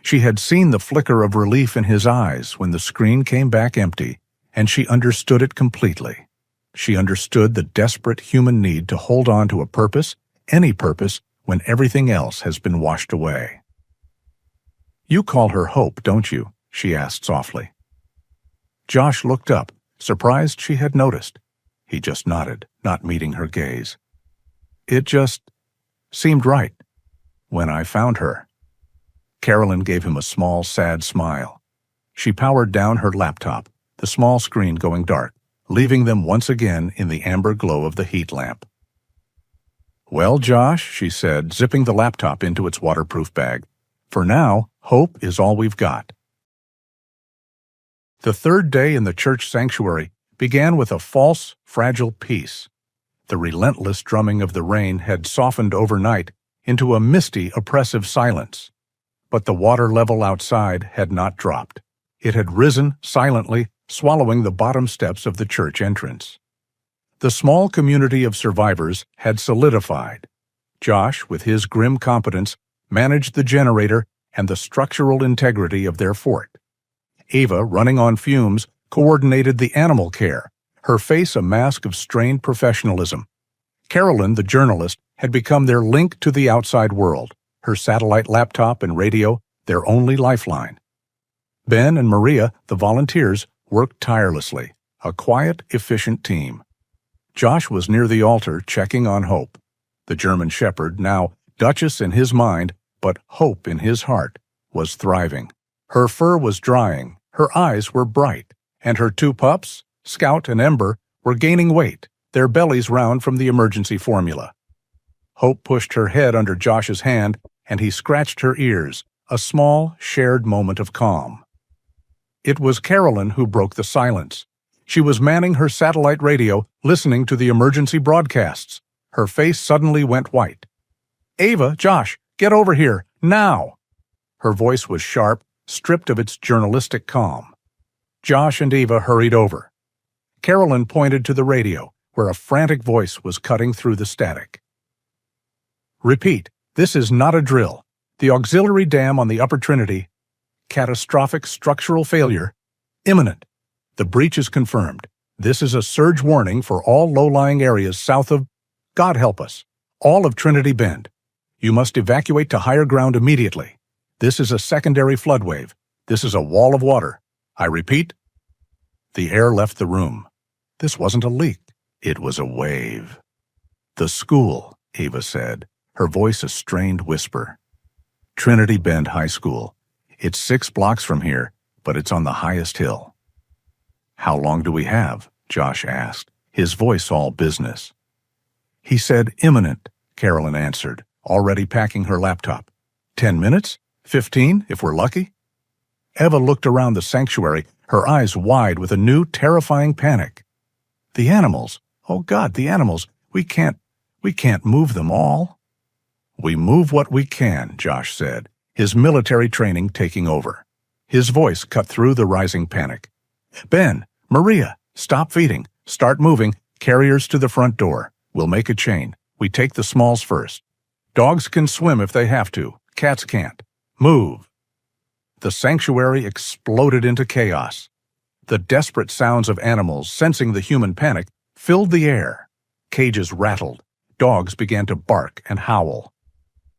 She had seen the flicker of relief in his eyes when the screen came back empty, and she understood it completely. She understood the desperate human need to hold on to a purpose, any purpose, when everything else has been washed away. "You call her Hope, don't you?" she asked softly. Josh looked up, surprised she had noticed. He just nodded, not meeting her gaze. "It just seemed right when I found her." Carolyn gave him a small, sad smile. She powered down her laptop, the small screen going dark, leaving them once again in the amber glow of the heat lamp. "Well, Josh," she said, zipping the laptop into its waterproof bag, "for now, Hope is all we've got." The third day in the church sanctuary began with a false, fragile peace. The relentless drumming of the rain had softened overnight into a misty, oppressive silence. But the water level outside had not dropped. It had risen silently, swallowing the bottom steps of the church entrance. The small community of survivors had solidified. Josh, with his grim competence, managed the generator and the structural integrity of their fort. Ava, running on fumes, coordinated the animal care, her face a mask of strained professionalism. Carolyn, the journalist, had become their link to the outside world, her satellite laptop and radio their only lifeline. Ben and Maria, the volunteers, worked tirelessly, a quiet, efficient team. Josh was near the altar checking on Hope. The German Shepherd, now Duchess in his mind, but Hope in his heart, was thriving. Her fur was drying, her eyes were bright, and her two pups, Scout and Ember, were gaining weight, their bellies round from the emergency formula. Hope pushed her head under Josh's hand, and he scratched her ears, a small, shared moment of calm. It was Carolyn who broke the silence. She was manning her satellite radio, listening to the emergency broadcasts. Her face suddenly went white. "Ava, Josh, get over here, now!" Her voice was sharp, stripped of its journalistic calm. Josh and Ava hurried over. Carolyn pointed to the radio, where a frantic voice was cutting through the static. "Repeat, this is not a drill. The auxiliary dam on the Upper Trinity. Catastrophic structural failure. Imminent. The breach is confirmed. This is a surge warning for all low-lying areas south of, God help us, all of Trinity Bend. You must evacuate to higher ground immediately. This is a secondary flood wave. This is a wall of water. I repeat." The air left the room. This wasn't a leak. It was a wave. "The school," Ava said, her voice a strained whisper. "Trinity Bend High School. It's 6 blocks from here, but it's on the highest hill." "How long do we have?" Josh asked, his voice all business. "He said imminent," Carolyn answered, already packing her laptop. 10 minutes? 15, if we're lucky?" Eva looked around the sanctuary, her eyes wide with a new, terrifying panic. "The animals! Oh God, the animals! We can't move them all." "We move what we can," Josh said, his military training taking over. His voice cut through the rising panic. "Ben, Maria, stop feeding. Start moving. Carriers to the front door. We'll make a chain. We take the smalls first. Dogs can swim if they have to. Cats can't. Move." The sanctuary exploded into chaos. The desperate sounds of animals, sensing the human panic, filled the air. Cages rattled. Dogs began to bark and howl.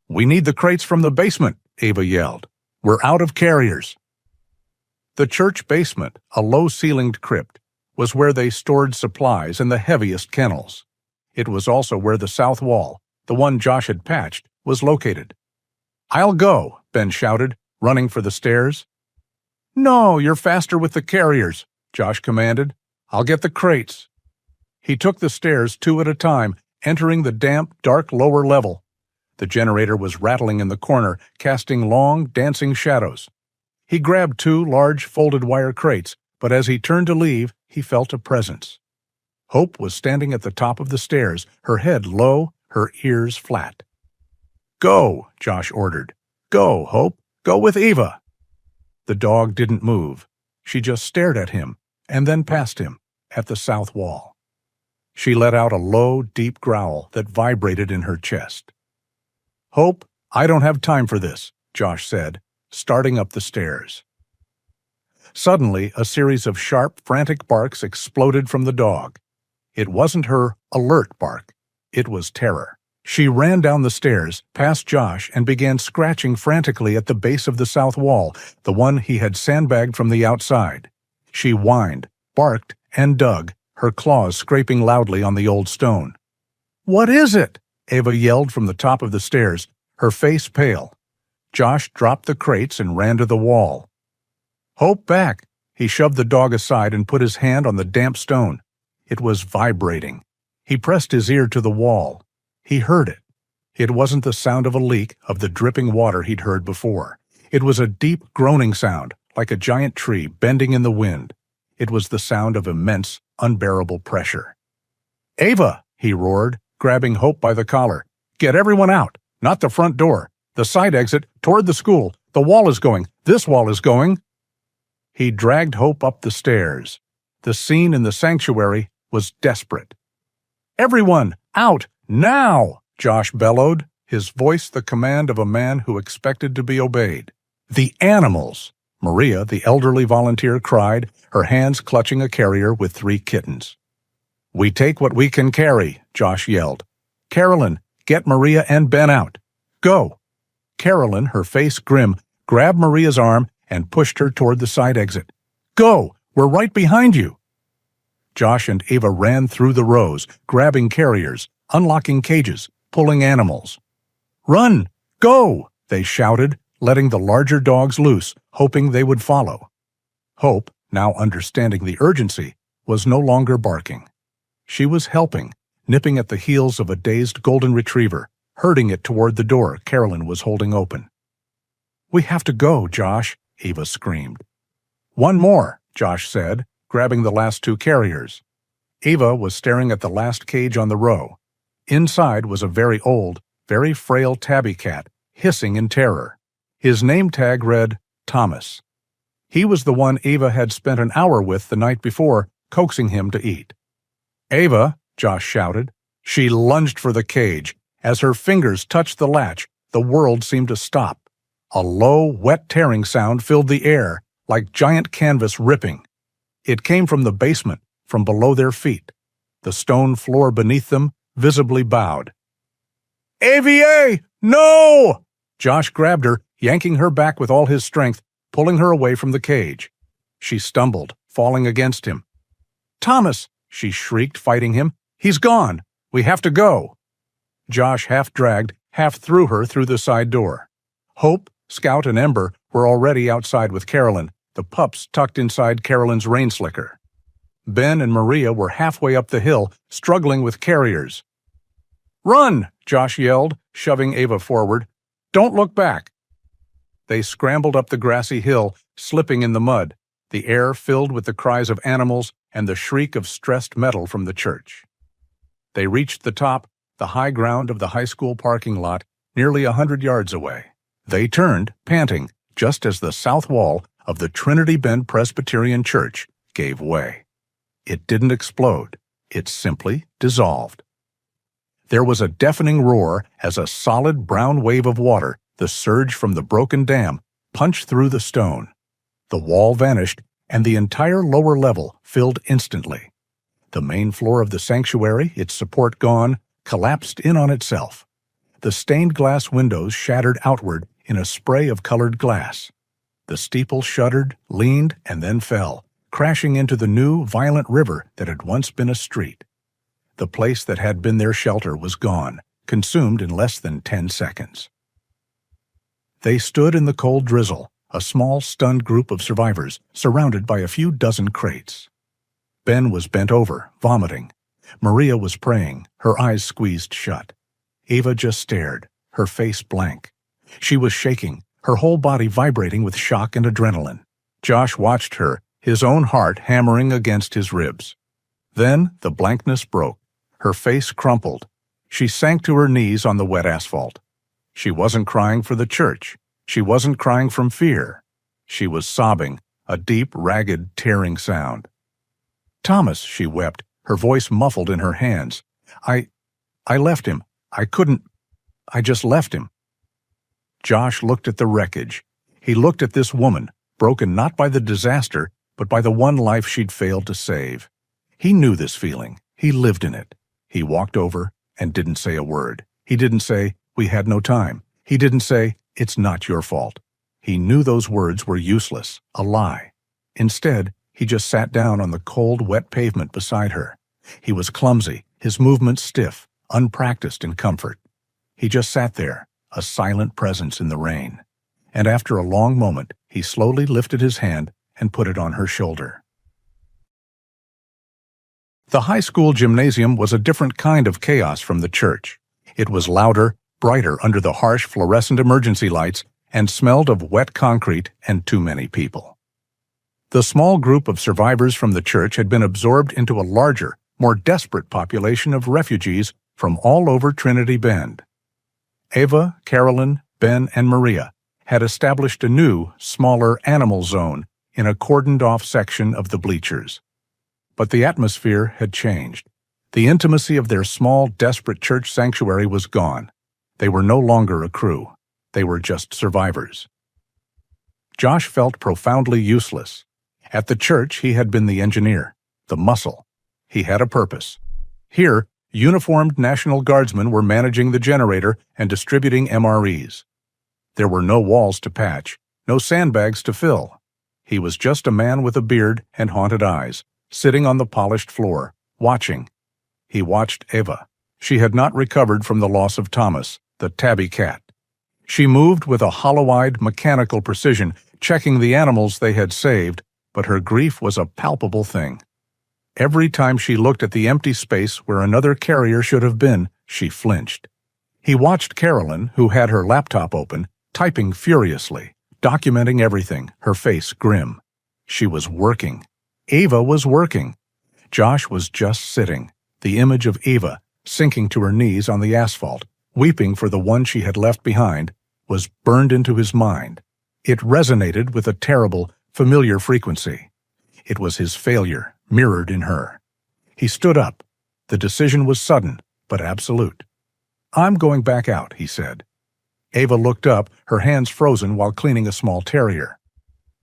"We need the crates from the basement," Ava yelled. "We're out of carriers." The church basement, a low-ceilinged crypt, was where they stored supplies and the heaviest kennels. It was also where the south wall, the one Josh had patched, was located. "I'll go," Ben shouted, running for the stairs. "No, you're faster with the carriers," Josh commanded. "I'll get the crates." He took the stairs 2 at a time, entering the damp, dark lower level. The generator was rattling in the corner, casting long, dancing shadows. He grabbed 2 large, folded wire crates, but as he turned to leave, he felt a presence. Hope was standing at the top of the stairs, her head low, her ears flat. "Go," Josh ordered. "Go, Hope. Go with Eva." The dog didn't move. She just stared at him, and then past him, at the south wall. She let out a low, deep growl that vibrated in her chest. "Hope, I don't have time for this," Josh said, starting up the stairs. Suddenly, a series of sharp, frantic barks exploded from the dog. It wasn't her alert bark. It was terror. She ran down the stairs, past Josh, and began scratching frantically at the base of the south wall, the one he had sandbagged from the outside. She whined, barked, and dug, her claws scraping loudly on the old stone. "What is it?" Ava yelled from the top of the stairs, her face pale. Josh dropped the crates and ran to the wall. "Hope, back!" He shoved the dog aside and put his hand on the damp stone. It was vibrating. He pressed his ear to the wall. He heard it. It wasn't the sound of a leak, of the dripping water he'd heard before. It was a deep groaning sound, like a giant tree bending in the wind. It was the sound of immense, unbearable pressure. "Ava!" he roared, grabbing Hope by the collar. "Get everyone out! Not the front door. The side exit, toward the school. The wall is going. This wall is going." He dragged Hope up the stairs. The scene in the sanctuary was desperate. "Everyone, out! Now!" Josh bellowed, his voice the command of a man who expected to be obeyed. "The animals!" Maria, the elderly volunteer, cried, her hands clutching a carrier with 3 kittens. "We take what we can carry," Josh yelled. "Carolyn, get Maria and Ben out. Go!" Carolyn, her face grim, grabbed Maria's arm and pushed her toward the side exit. "Go! We're right behind you!" Josh and Ava ran through the rows, grabbing carriers, unlocking cages, pulling animals. "Run! Go!" they shouted, letting the larger dogs loose, hoping they would follow. Hope, now understanding the urgency, was no longer barking. She was helping, nipping at the heels of a dazed golden retriever, herding it toward the door Carolyn was holding open. "We have to go, Josh," Ava screamed. "One more," Josh said, grabbing the last 2 carriers. Ava was staring at the last cage on the row. Inside was a very old, very frail tabby cat, hissing in terror. His name tag read Thomas. He was the one Ava had spent an hour with the night before, coaxing him to eat. "Ava!" Josh shouted. She lunged for the cage. As her fingers touched the latch, the world seemed to stop. A low, wet tearing sound filled the air, like giant canvas ripping. It came from the basement, from below their feet. The stone floor beneath them visibly bowed. "AVA! No!" Josh grabbed her, yanking her back with all his strength, pulling her away from the cage. She stumbled, falling against him. "Thomas!" she shrieked, fighting him. "He's gone! We have to go!" Josh half dragged, half threw her through the side door. Hope, Scout, and Ember were already outside with Carolyn, the pups tucked inside Carolyn's rain slicker. Ben and Maria were halfway up the hill, struggling with carriers. "Run!" Josh yelled, shoving Ava forward. "Don't look back!" They scrambled up the grassy hill, slipping in the mud, the air filled with the cries of animals and the shriek of stressed metal from the church. They reached the top, the high ground of the high school parking lot, nearly 100 yards away. They turned, panting, just as the south wall of the Trinity Bend Presbyterian Church gave way. It didn't explode. It simply dissolved. There was a deafening roar as a solid brown wave of water, the surge from the broken dam, punched through the stone. The wall vanished, and the entire lower level filled instantly. The main floor of the sanctuary, its support gone, collapsed in on itself. The stained glass windows shattered outward in a spray of colored glass. The steeple shuddered, leaned, and then fell, crashing into the new, violent river that had once been a street. The place that had been their shelter was gone, consumed in less than 10 seconds. They stood in the cold drizzle, a small, stunned group of survivors, surrounded by a few dozen crates. Ben was bent over, vomiting. Maria was praying, her eyes squeezed shut. Ava just stared, her face blank. She was shaking, her whole body vibrating with shock and adrenaline. Josh watched her, his own heart hammering against his ribs. Then the blankness broke. Her face crumpled. She sank to her knees on the wet asphalt. She wasn't crying for the church. She wasn't crying from fear. She was sobbing, a deep, ragged, tearing sound. "Thomas," she wept, her voice muffled in her hands. I left him. I just left him." Josh looked at the wreckage. He looked at this woman, broken not by the disaster, but by the one life she'd failed to save. He knew this feeling. He lived in it. He walked over and didn't say a word. He didn't say, "We had no time." He didn't say, "It's not your fault." He knew those words were useless, a lie. Instead, he just sat down on the cold, wet pavement beside her. He was clumsy, his movements stiff, unpracticed in comfort. He just sat there, a silent presence in the rain. And after a long moment, he slowly lifted his hand and put it on her shoulder. The high school gymnasium was a different kind of chaos from the church. It was louder, brighter under the harsh fluorescent emergency lights, and smelled of wet concrete and too many people. The small group of survivors from the church had been absorbed into a larger, more desperate population of refugees from all over Trinity Bend. Ava, Carolyn, Ben, and Maria had established a new, smaller animal zone in a cordoned-off section of the bleachers. But the atmosphere had changed. The intimacy of their small, desperate church sanctuary was gone. They were no longer a crew. They were just survivors. Josh felt profoundly useless. At the church, he had been the engineer, the muscle. He had a purpose. Here, uniformed National Guardsmen were managing the generator and distributing MREs. There were no walls to patch, no sandbags to fill. He was just a man with a beard and haunted eyes, sitting on the polished floor, watching. He watched Ava. She had not recovered from the loss of Thomas, the tabby cat. She moved with a hollow-eyed, mechanical precision, checking the animals they had saved, but her grief was a palpable thing. Every time she looked at the empty space where another carrier should have been, she flinched. He watched Carolyn, who had her laptop open, typing furiously, documenting everything, her face grim. She was working. Ava was working. Josh was just sitting, the image of Ava, sinking to her knees on the asphalt, weeping for the one she had left behind, was burned into his mind. It resonated with a terrible, familiar frequency. It was his failure, mirrored in her. He stood up. The decision was sudden, but absolute. "I'm going back out," he said. Ava looked up, her hands frozen while cleaning a small terrier.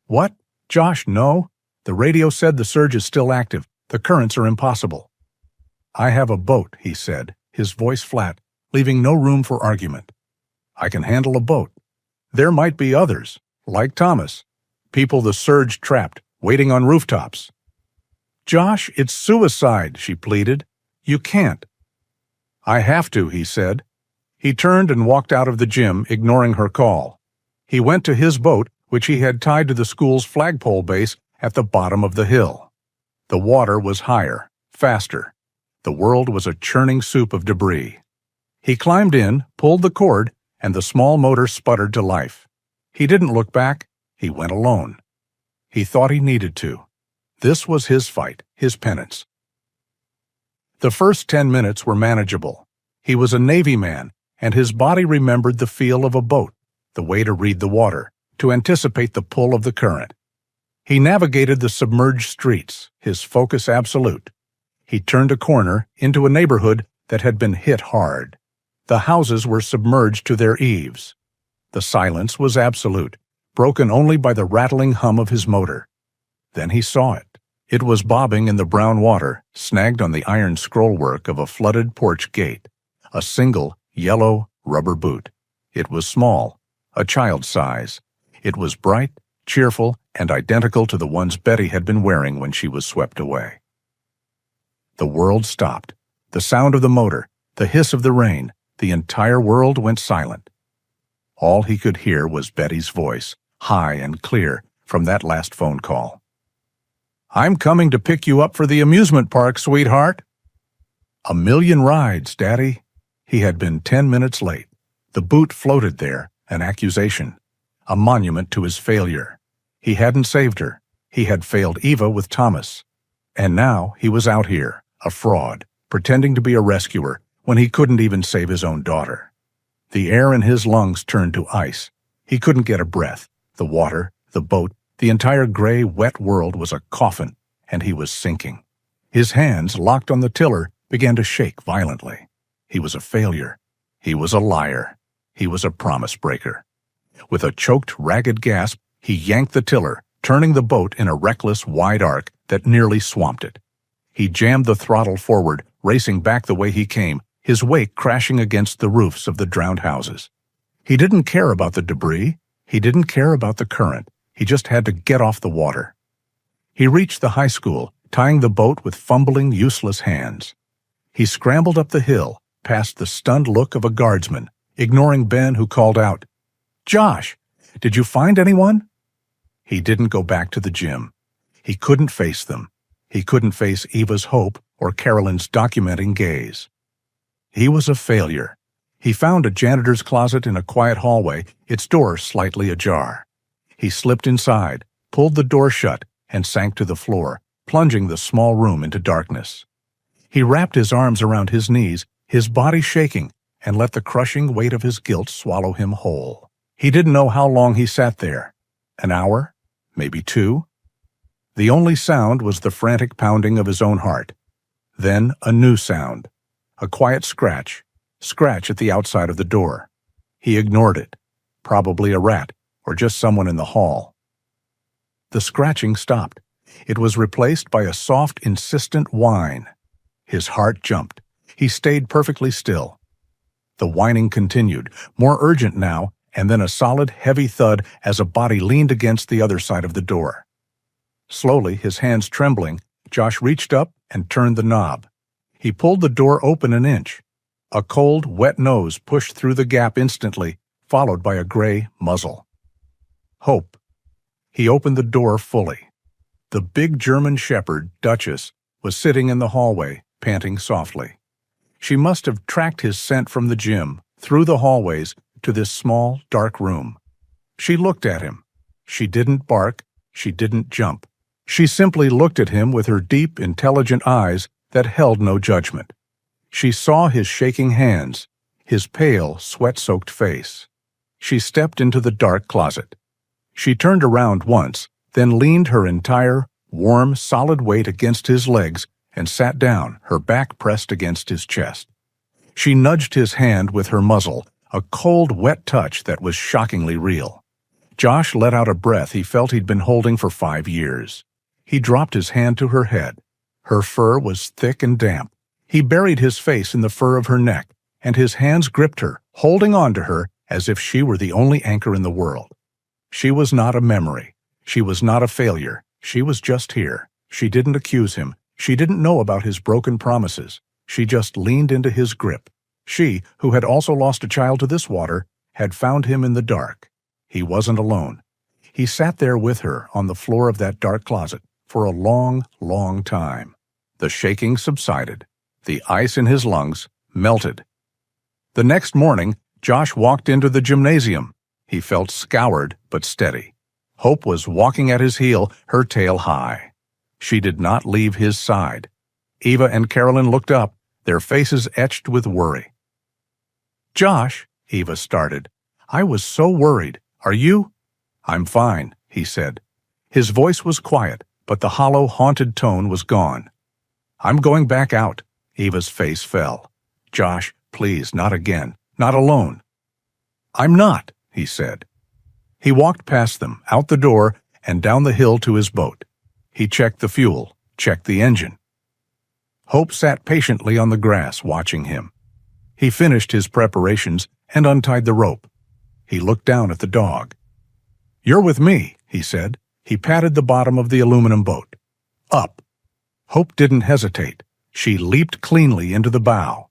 "What? Josh, no. The radio said the surge is still active. The currents are impossible." "I have a boat," he said, his voice flat, leaving no room for argument. "I can handle a boat. There might be others, like Thomas. People the surge trapped, waiting on rooftops." "Josh, it's suicide," she pleaded. "You can't." "I have to," he said. He turned and walked out of the gym, ignoring her call. He went to his boat, which he had tied to the school's flagpole base at the bottom of the hill. The water was higher, faster. The world was a churning soup of debris. He climbed in, pulled the cord, and the small motor sputtered to life. He didn't look back. He went alone. He thought he needed to. This was his fight, his penance. The first 10 minutes were manageable. He was a Navy man, and his body remembered the feel of a boat, the way to read the water, to anticipate the pull of the current. He navigated the submerged streets, his focus absolute. He turned a corner into a neighborhood that had been hit hard. The houses were submerged to their eaves. The silence was absolute, broken only by the rattling hum of his motor. Then he saw it. It was bobbing in the brown water, snagged on the iron scrollwork of a flooded porch gate. A single, yellow, rubber boot. It was small, a child's size. It was bright, cheerful, and identical to the ones Betty had been wearing when she was swept away. The world stopped. The sound of the motor, the hiss of the rain, the entire world went silent. All he could hear was Betty's voice, high and clear, from that last phone call. "I'm coming to pick you up for the amusement park, sweetheart." "A million rides, Daddy." He had been 10 minutes late. The boot floated there, an accusation, a monument to his failure. He hadn't saved her. He had failed Eva with Thomas. And now he was out here, a fraud, pretending to be a rescuer when he couldn't even save his own daughter. The air in his lungs turned to ice. He couldn't get a breath. The water, the boat, the entire gray, wet world was a coffin, and he was sinking. His hands, locked on the tiller, began to shake violently. He was a failure. He was a liar. He was a promise breaker. With a choked, ragged gasp, he yanked the tiller, turning the boat in a reckless, wide arc that nearly swamped it. He jammed the throttle forward, racing back the way he came, his wake crashing against the roofs of the drowned houses. He didn't care about the debris. He didn't care about the current. He just had to get off the water. He reached the high school, tying the boat with fumbling, useless hands. He scrambled up the hill, past the stunned look of a guardsman, ignoring Ben, who called out, "Josh, did you find anyone?" He didn't go back to the gym. He couldn't face them. He couldn't face Eva's hope or Carolyn's documenting gaze. He was a failure. He found a janitor's closet in a quiet hallway, its door slightly ajar. He slipped inside, pulled the door shut, and sank to the floor, plunging the small room into darkness. He wrapped his arms around his knees, his body shaking, and let the crushing weight of his guilt swallow him whole. He didn't know how long he sat there. An hour? Maybe 2? The only sound was the frantic pounding of his own heart. Then a new sound. A quiet scratch at the outside of the door. He ignored it. Probably a rat, or just someone in the hall. The scratching stopped. It was replaced by a soft, insistent whine. His heart jumped. He stayed perfectly still. The whining continued, more urgent now, and then a solid, heavy thud as a body leaned against the other side of the door. Slowly, his hands trembling, Josh reached up and turned the knob. He pulled the door open an inch. A cold, wet nose pushed through the gap instantly, followed by a gray muzzle. Hope. He opened the door fully. The big German shepherd, Duchess, was sitting in the hallway, panting softly. She must have tracked his scent from the gym, through the hallways, to this small, dark room. She looked at him. She didn't bark. She didn't jump. She simply looked at him with her deep, intelligent eyes that held no judgment. She saw his shaking hands, his pale, sweat-soaked face. She stepped into the dark closet. She turned around once, then leaned her entire, warm, solid weight against his legs and sat down, her back pressed against his chest. She nudged his hand with her muzzle, a cold, wet touch that was shockingly real. Josh let out a breath he felt he'd been holding for 5 years. He dropped his hand to her head. Her fur was thick and damp. He buried his face in the fur of her neck, and his hands gripped her, holding on to her as if she were the only anchor in the world. She was not a memory. She was not a failure. She was just here. She didn't accuse him. She didn't know about his broken promises. She just leaned into his grip. She, who had also lost a child to this water, had found him in the dark. He wasn't alone. He sat there with her on the floor of that dark closet for a long, long time. The shaking subsided. The ice in his lungs melted. The next morning, Josh walked into the gymnasium. He felt scoured but steady. Hope was walking at his heel, her tail high. She did not leave his side. Eva and Carolyn looked up, their faces etched with worry. "Josh," Eva started, "I was so worried. Are you?" "I'm fine," he said. His voice was quiet, but the hollow, haunted tone was gone. "I'm going back out." Eva's face fell. "Josh, please, not again. Not alone." "I'm not," he said. He walked past them, out the door, and down the hill to his boat. He checked the fuel, checked the engine. Hope sat patiently on the grass, watching him. He finished his preparations and untied the rope. He looked down at the dog. "You're with me," he said. He patted the bottom of the aluminum boat. "Up." Hope didn't hesitate. She leaped cleanly into the bow.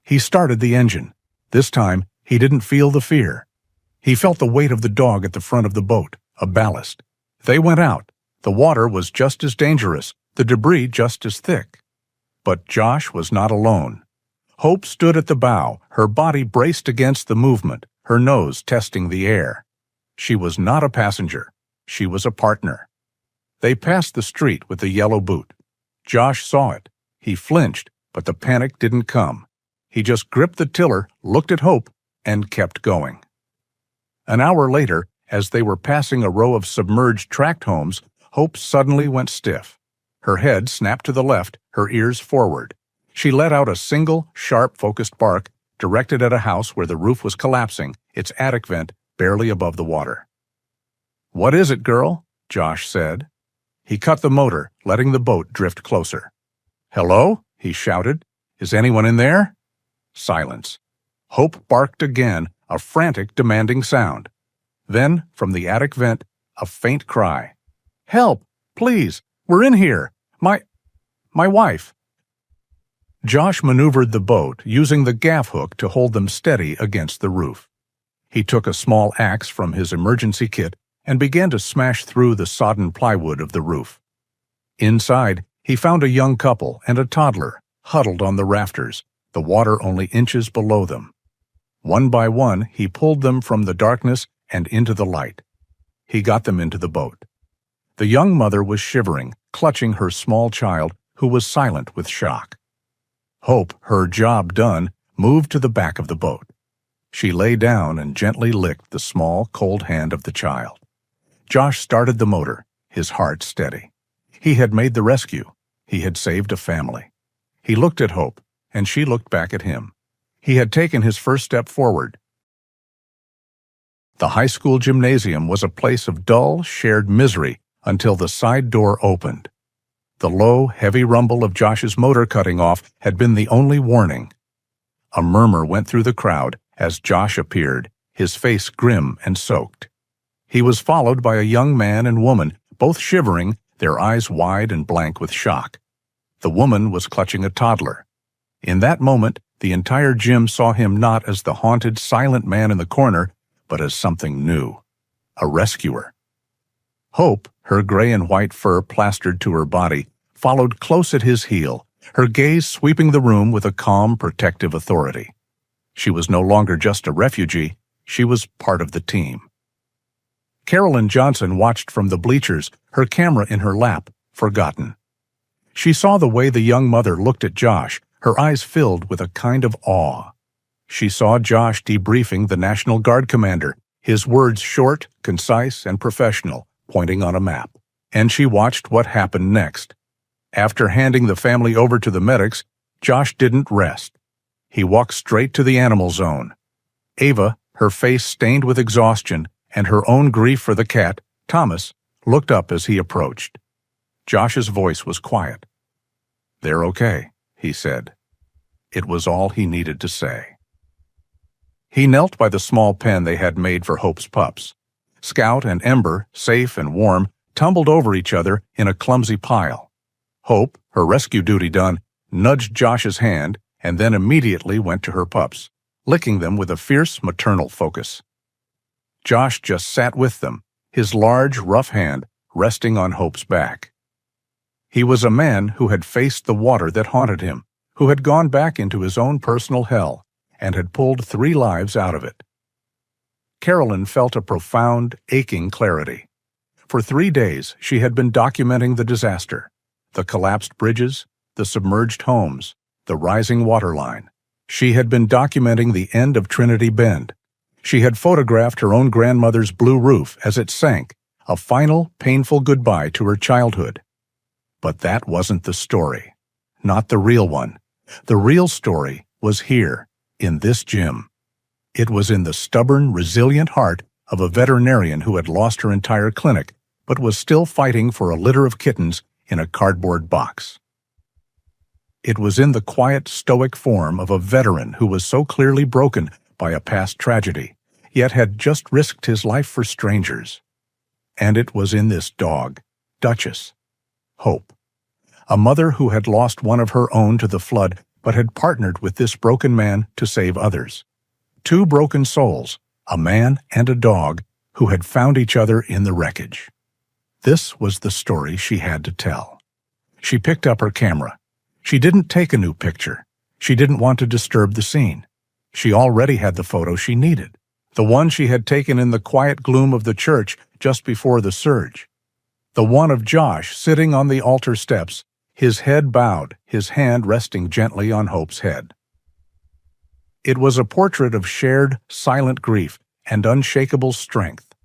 He started the engine. This time, he didn't feel the fear. He felt the weight of the dog at the front of the boat, a ballast. They went out. The water was just as dangerous, the debris just as thick. But Josh was not alone. Hope stood at the bow, her body braced against the movement, her nose testing the air. She was not a passenger. She was a partner. They passed the street with the yellow boot. Josh saw it. He flinched, but the panic didn't come. He just gripped the tiller, looked at Hope, and kept going. An hour later, as they were passing a row of submerged tract homes, Hope suddenly went stiff. Her head snapped to the left, her ears forward. She let out a single, sharp, focused bark, directed at a house where the roof was collapsing, its attic vent barely above the water. "What is it, girl?" Josh said. He cut the motor, letting the boat drift closer. "Hello?" he shouted. "Is anyone in there?" Silence. Hope barked again, a frantic, demanding sound. Then, from the attic vent, a faint cry. "Help! Please! We're in here! My wife!" Josh maneuvered the boat, using the gaff hook to hold them steady against the roof. He took a small axe from his emergency kit and began to smash through the sodden plywood of the roof. Inside, he found a young couple and a toddler, huddled on the rafters, the water only inches below them. One by one, he pulled them from the darkness and into the light. He got them into the boat. The young mother was shivering, clutching her small child, who was silent with shock. Hope, her job done, moved to the back of the boat. She lay down and gently licked the small, cold hand of the child. Josh started the motor, his heart steady. He had made the rescue. He had saved a family. He looked at Hope, and she looked back at him. He had taken his first step forward. The high school gymnasium was a place of dull, shared misery until the side door opened. The low, heavy rumble of Josh's motor cutting off had been the only warning. A murmur went through the crowd as Josh appeared, his face grim and soaked. He was followed by a young man and woman, both shivering, their eyes wide and blank with shock. The woman was clutching a toddler. In that moment, the entire gym saw him not as the haunted, silent man in the corner, but as something new, a rescuer. Hope, her gray and white fur plastered to her body, followed close at his heel, her gaze sweeping the room with a calm, protective authority. She was no longer just a refugee, she was part of the team. Carolyn Johnson watched from the bleachers, her camera in her lap, forgotten. She saw the way the young mother looked at Josh, her eyes filled with a kind of awe. She saw Josh debriefing the National Guard commander, his words short, concise, and professional, pointing on a map. And she watched what happened next. After handing the family over to the medics, Josh didn't rest. He walked straight to the animal zone. Ava, her face stained with exhaustion and her own grief for the cat, Thomas, looked up as he approached. Josh's voice was quiet. "They're okay," he said. It was all he needed to say. He knelt by the small pen they had made for Hope's pups. Scout and Ember, safe and warm, tumbled over each other in a clumsy pile. Hope, her rescue duty done, nudged Josh's hand and then immediately went to her pups, licking them with a fierce maternal focus. Josh just sat with them, his large, rough hand resting on Hope's back. He was a man who had faced the water that haunted him, who had gone back into his own personal hell, and had pulled 3 lives out of it. Carolyn felt a profound, aching clarity. For 3 days, she had been documenting the disaster, the collapsed bridges, the submerged homes, the rising waterline. She had been documenting the end of Trinity Bend. She had photographed her own grandmother's blue roof as it sank, a final, painful goodbye to her childhood. But that wasn't the story. Not the real one. The real story was here, in this gym. It was in the stubborn, resilient heart of a veterinarian who had lost her entire clinic, but was still fighting for a litter of kittens in a cardboard box. It was in the quiet, stoic form of a veteran who was so clearly broken by a past tragedy, yet had just risked his life for strangers. And it was in this dog, Duchess, Hope, a mother who had lost one of her own to the flood but had partnered with this broken man to save others. 2 broken souls, a man and a dog, who had found each other in the wreckage. This was the story she had to tell. She picked up her camera. She didn't take a new picture. She didn't want to disturb the scene. She already had the photo she needed, the one she had taken in the quiet gloom of the church just before the surge. The one of Josh sitting on the altar steps, his head bowed, his hand resting gently on Hope's head. It was a portrait of shared, silent grief and unshakable strength.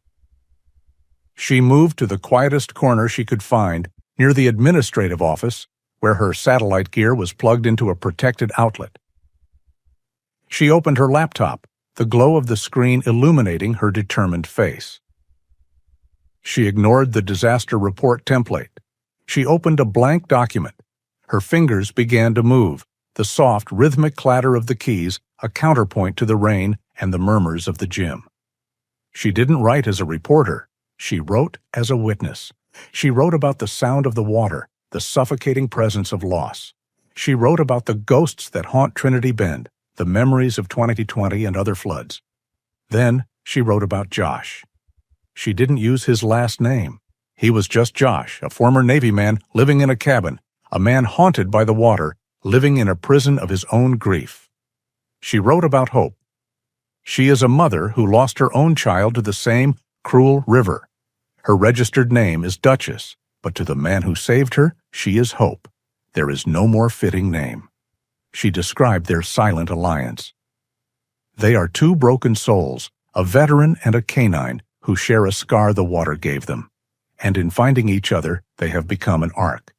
She moved to the quietest corner she could find, near the administrative office, where her satellite gear was plugged into a protected outlet. She opened her laptop, the glow of the screen illuminating her determined face. She ignored the disaster report template. She opened a blank document. Her fingers began to move, the soft, rhythmic clatter of the keys a counterpoint to the rain and the murmurs of the gym. She didn't write as a reporter. She wrote as a witness. She wrote about the sound of the water, the suffocating presence of loss. She wrote about the ghosts that haunt Trinity Bend, the memories of 2020 and other floods. Then she wrote about Josh. She didn't use his last name. He was just Josh, a former Navy man living in a cabin, a man haunted by the water, living in a prison of his own grief. She wrote about hope. She is a mother who lost her own child to the same cruel river. Her registered name is Duchess, but to the man who saved her, she is Hope. There is no more fitting name. She described their silent alliance. They are two broken souls, a veteran and a canine, who share a scar the water gave them. And in finding each other, they have become an arc.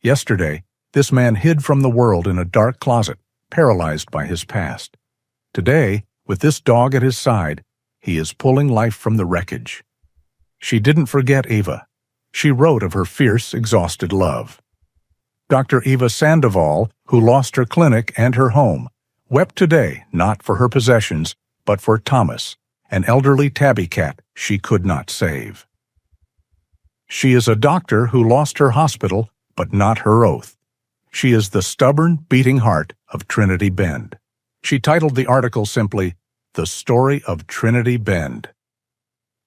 Yesterday, this man hid from the world in a dark closet, paralyzed by his past. Today, with this dog at his side, he is pulling life from the wreckage. She didn't forget Eva. She wrote of her fierce, exhausted love. Dr. Eva Sandoval, who lost her clinic and her home, wept today not for her possessions, but for Thomas, an elderly tabby cat she could not save. She is a doctor who lost her hospital, but not her oath. She is the stubborn, beating heart of Trinity Bend. She titled the article simply, "The Story of Trinity Bend."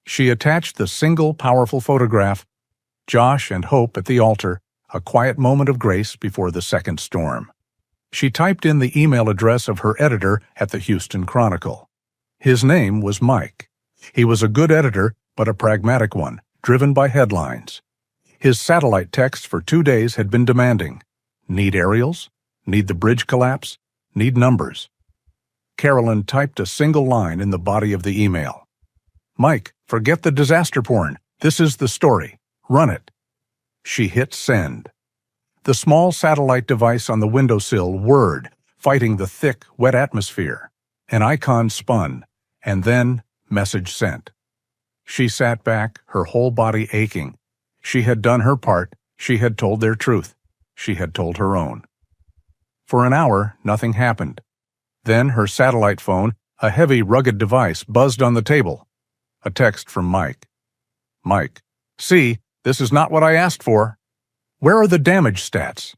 She attached the single powerful photograph, Josh and Hope at the altar, a quiet moment of grace before the second storm. She typed in the email address of her editor at the Houston Chronicle. His name was Mike. He was a good editor, but a pragmatic one, driven by headlines. His satellite texts for 2 days had been demanding. Need aerials? Need the bridge collapse? Need numbers? Carolyn typed a single line in the body of the email. Mike, forget the disaster porn. This is the story. Run it. She hit send. The small satellite device on the windowsill whirred, fighting the thick, wet atmosphere. An icon spun, and then message sent. She sat back, her whole body aching. She had done her part. She had told their truth. She had told her own. For an hour, nothing happened. Then her satellite phone, a heavy, rugged device, buzzed on the table. A text from Mike. Mike, see, this is not what I asked for. Where are the damage stats?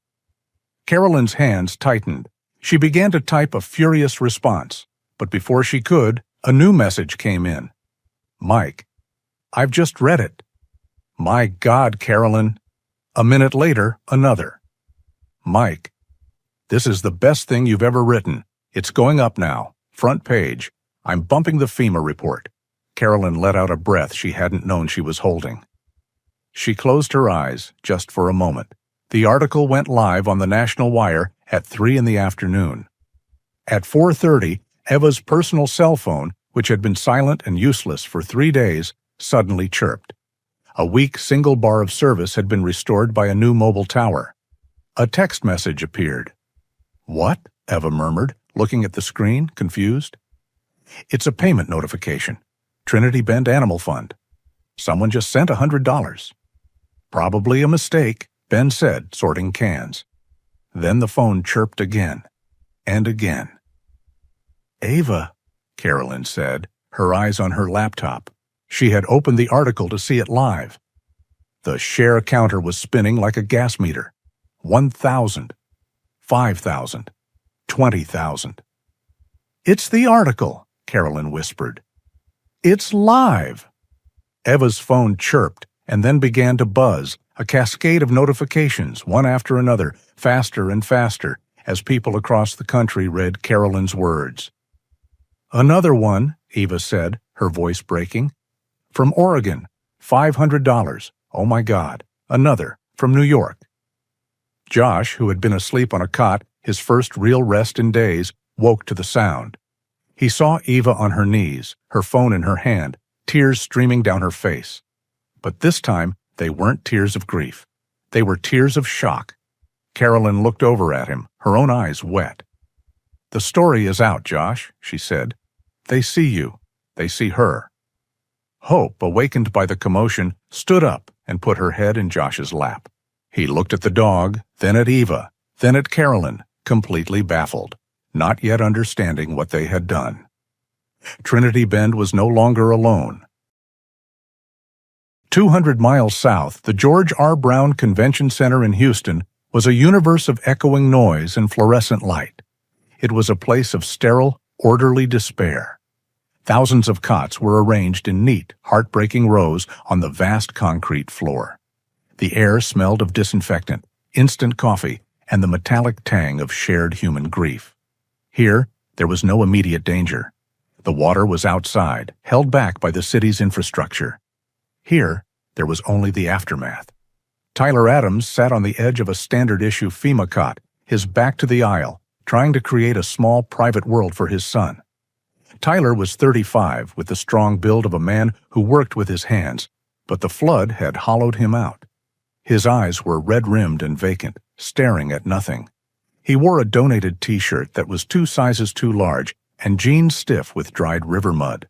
Carolyn's hands tightened. She began to type a furious response, but before she could, a new message came in. Mike, I've just read it. My God, Carolyn. A minute later, another. Mike, this is the best thing you've ever written. It's going up now. Front page. I'm bumping the FEMA report. Carolyn let out a breath she hadn't known she was holding. She closed her eyes, just for a moment. The article went live on the National Wire at 3 in the afternoon. At 4:30, Eva's personal cell phone, which had been silent and useless for 3 days, suddenly chirped. A weak single bar of service had been restored by a new mobile tower. A text message appeared. What? Eva murmured, looking at the screen, confused. It's a payment notification. Trinity Bend Animal Fund. Someone just sent $100. Probably a mistake, Ben said, sorting cans. Then the phone chirped again, and again. Ava, Carolyn said, her eyes on her laptop. She had opened the article to see it live. The share counter was spinning like a gas meter. 1,000, 5,000, 20,000. It's the article, Carolyn whispered. It's live. Eva's phone chirped and then began to buzz, a cascade of notifications, one after another, faster and faster, as people across the country read Carolyn's words. Another one, Eva said, her voice breaking. From Oregon, $500. Oh my God. Another, from New York. Josh, who had been asleep on a cot, his first real rest in days, woke to the sound. He saw Eva on her knees, her phone in her hand, tears streaming down her face. But this time, they weren't tears of grief. They were tears of shock. Carolyn looked over at him, her own eyes wet. "The story is out, Josh," she said. "They see you. They see her." Hope, awakened by the commotion, stood up and put her head in Josh's lap. He looked at the dog, then at Eva, then at Carolyn, completely baffled, not yet understanding what they had done. Trinity Bend was no longer alone. 200 miles south, the George R. Brown Convention Center in Houston was a universe of echoing noise and fluorescent light. It was a place of sterile, orderly despair. Thousands of cots were arranged in neat, heartbreaking rows on the vast concrete floor. The air smelled of disinfectant, instant coffee, and the metallic tang of shared human grief. Here, there was no immediate danger. The water was outside, held back by the city's infrastructure. Here, there was only the aftermath. Tyler Adams sat on the edge of a standard-issue FEMA cot, his back to the aisle, trying to create a small private world for his son. Tyler was 35, with the strong build of a man who worked with his hands, but the flood had hollowed him out. His eyes were red-rimmed and vacant, staring at nothing. He wore a donated T-shirt that was 2 sizes too large and jeans stiff with dried river mud.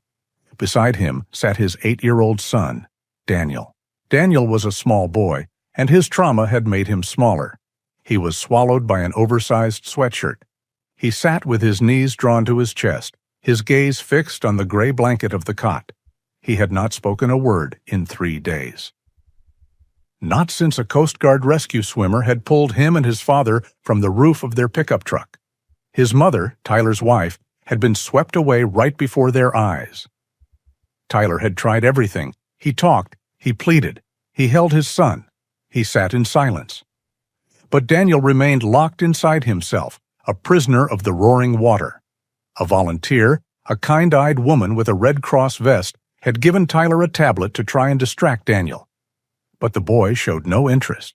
Beside him sat his 8-year-old son, Daniel. Daniel was a small boy, and his trauma had made him smaller. He was swallowed by an oversized sweatshirt. He sat with his knees drawn to his chest, his gaze fixed on the gray blanket of the cot. He had not spoken a word in 3 days. Not since a Coast Guard rescue swimmer had pulled him and his father from the roof of their pickup truck. His mother, Tyler's wife, had been swept away right before their eyes. Tyler had tried everything. He talked, he pleaded, he held his son, he sat in silence. But Daniel remained locked inside himself, a prisoner of the roaring water. A volunteer, a kind-eyed woman with a Red Cross vest, had given Tyler a tablet to try and distract Daniel. But the boy showed no interest.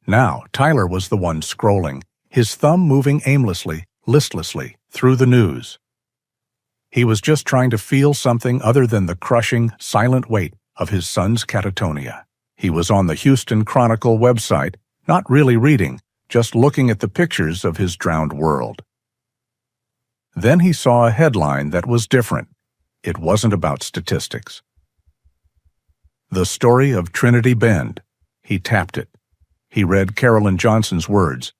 Now Tyler was the one scrolling, his thumb moving aimlessly, listlessly, through the news. He was just trying to feel something other than the crushing, silent weight of his son's catatonia. He was on the Houston Chronicle website, not really reading, just looking at the pictures of his drowned world. Then he saw a headline that was different. It wasn't about statistics. The story of Trinity Bend. He tapped it. He read Carolyn Johnson's words.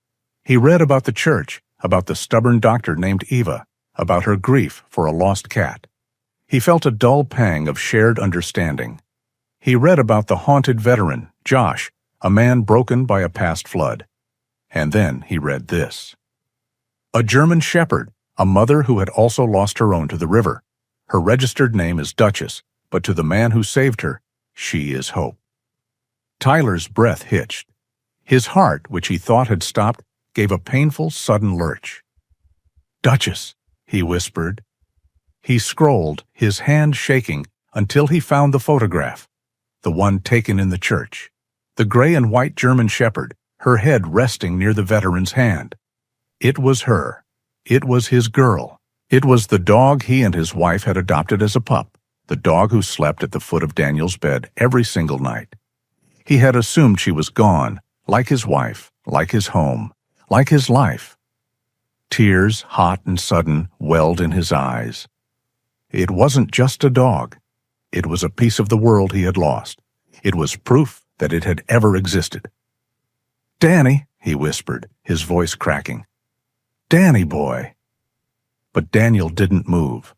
He read about the church, about the stubborn doctor named Eva, about her grief for a lost cat. He felt a dull pang of shared understanding. He read about the haunted veteran, Josh, a man broken by a past flood. And then he read this. A German shepherd, a mother who had also lost her own to the river. Her registered name is Duchess, but to the man who saved her, she is hope. Tyler's breath hitched. His heart, which he thought had stopped, gave a painful, sudden lurch. Duchess, he whispered. He scrolled, his hand shaking, until he found the photograph, the one taken in the church. The gray and white German shepherd, her head resting near the veteran's hand. It was her. It was his girl. It was the dog he and his wife had adopted as a pup, the dog who slept at the foot of Daniel's bed every single night. He had assumed she was gone, like his wife, like his home, like his life. Tears, hot and sudden, welled in his eyes. It wasn't just a dog. It was a piece of the world he had lost. It was proof that it had ever existed. "Danny," he whispered, his voice cracking. "Danny, boy." But Daniel didn't move.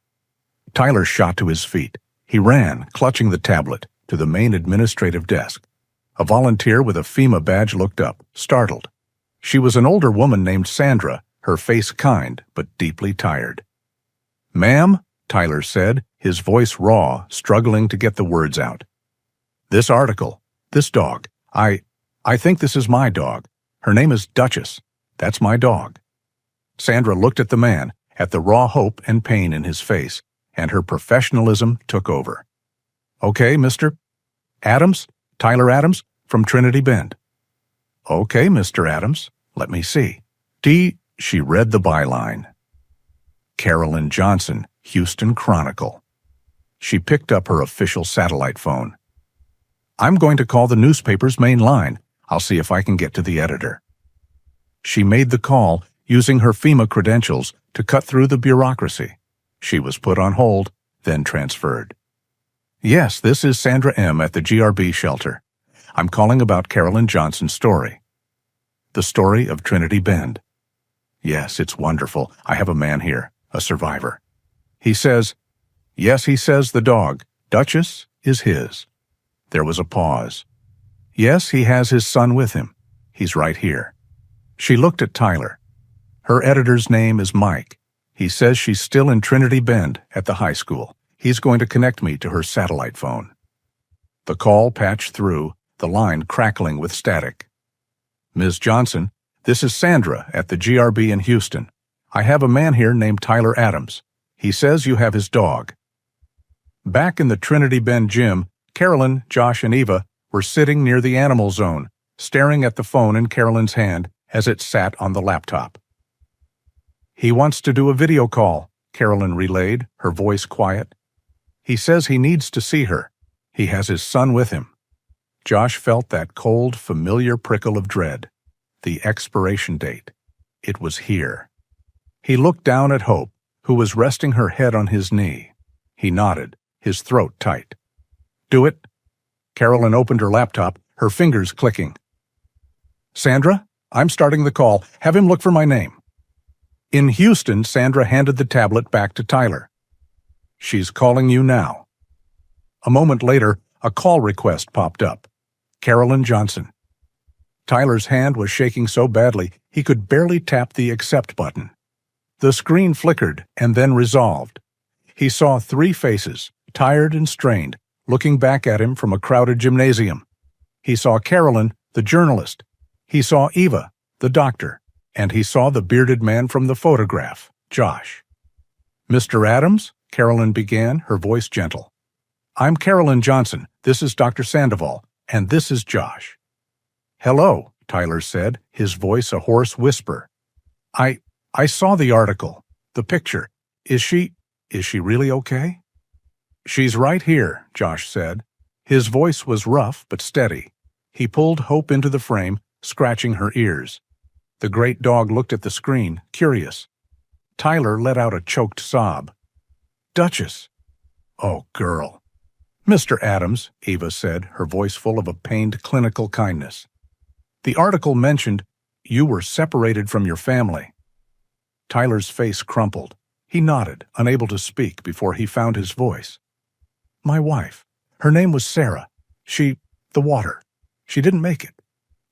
Tyler shot to his feet. He ran, clutching the tablet, to the main administrative desk. A volunteer with a FEMA badge looked up, startled. She was an older woman named Sandra, her face kind but deeply tired. "Ma'am," Tyler said, his voice raw, struggling to get the words out. "This article, this dog, I think this is my dog. Her name is Duchess. That's my dog." Sandra looked at the man, at the raw hope and pain in his face, and her professionalism took over. "Okay, Mr. Adams, Tyler Adams, from Trinity Bend." "Okay, Mr. Adams, let me see." She read the byline. Carolyn Johnson, Houston Chronicle. She picked up her official satellite phone. "I'm going to call the newspaper's main line. I'll see if I can get to the editor." She made the call, using her FEMA credentials to cut through the bureaucracy. She was put on hold, then transferred. "Yes, this is Sandra M. at the GRB shelter. I'm calling about Carolyn Johnson's story. The story of Trinity Bend." "Yes, it's wonderful. I have a man here, a survivor. He says the dog, Duchess, is his." There was a pause. "Yes, he has his son with him. He's right here." She looked at Tyler. "Her editor's name is Mike. He says she's still in Trinity Bend at the high school. He's going to connect me to her satellite phone." The call patched through, the line crackling with static. "Ms. Johnson, this is Sandra at the GRB in Houston. I have a man here named Tyler Adams. He says you have his dog." Back in the Trinity Bend gym, Carolyn, Josh, and Eva were sitting near the animal zone, staring at the phone in Carolyn's hand as it sat on the laptop. "He wants to do a video call," Carolyn relayed, her voice quiet. "He says he needs to see her. He has his son with him." Josh felt that cold, familiar prickle of dread. The expiration date. It was here. He looked down at Hope, who was resting her head on his knee. He nodded, his throat tight. "Do it." Carolyn opened her laptop, her fingers clicking. "Sandra, I'm starting the call. Have him look for my name." In Houston, Sandra handed the tablet back to Tyler. "She's calling you now." A moment later, a call request popped up. Carolyn Johnson. Tyler's hand was shaking so badly he could barely tap the accept button. The screen flickered and then resolved. He saw 3 faces, tired and strained, looking back at him from a crowded gymnasium. He saw Carolyn, the journalist. He saw Eva, the doctor. And he saw the bearded man from the photograph, Josh. "Mr. Adams?" Carolyn began, her voice gentle. "I'm Carolyn Johnson. This is Dr. Sandoval. And this is Josh." "Hello," Tyler said, his voice a hoarse whisper. I saw the article, the picture. Is she really okay?" "She's right here," Josh said. His voice was rough but steady. He pulled Hope into the frame, scratching her ears. The great dog looked at the screen, curious. Tyler let out a choked sob. "Duchess." "Oh, girl." "Mr. Adams," Eva said, her voice full of a pained clinical kindness. "The article mentioned you were separated from your family." Tyler's face crumpled. He nodded, unable to speak before he found his voice. "My wife. Her name was Sarah. The water. She didn't make it.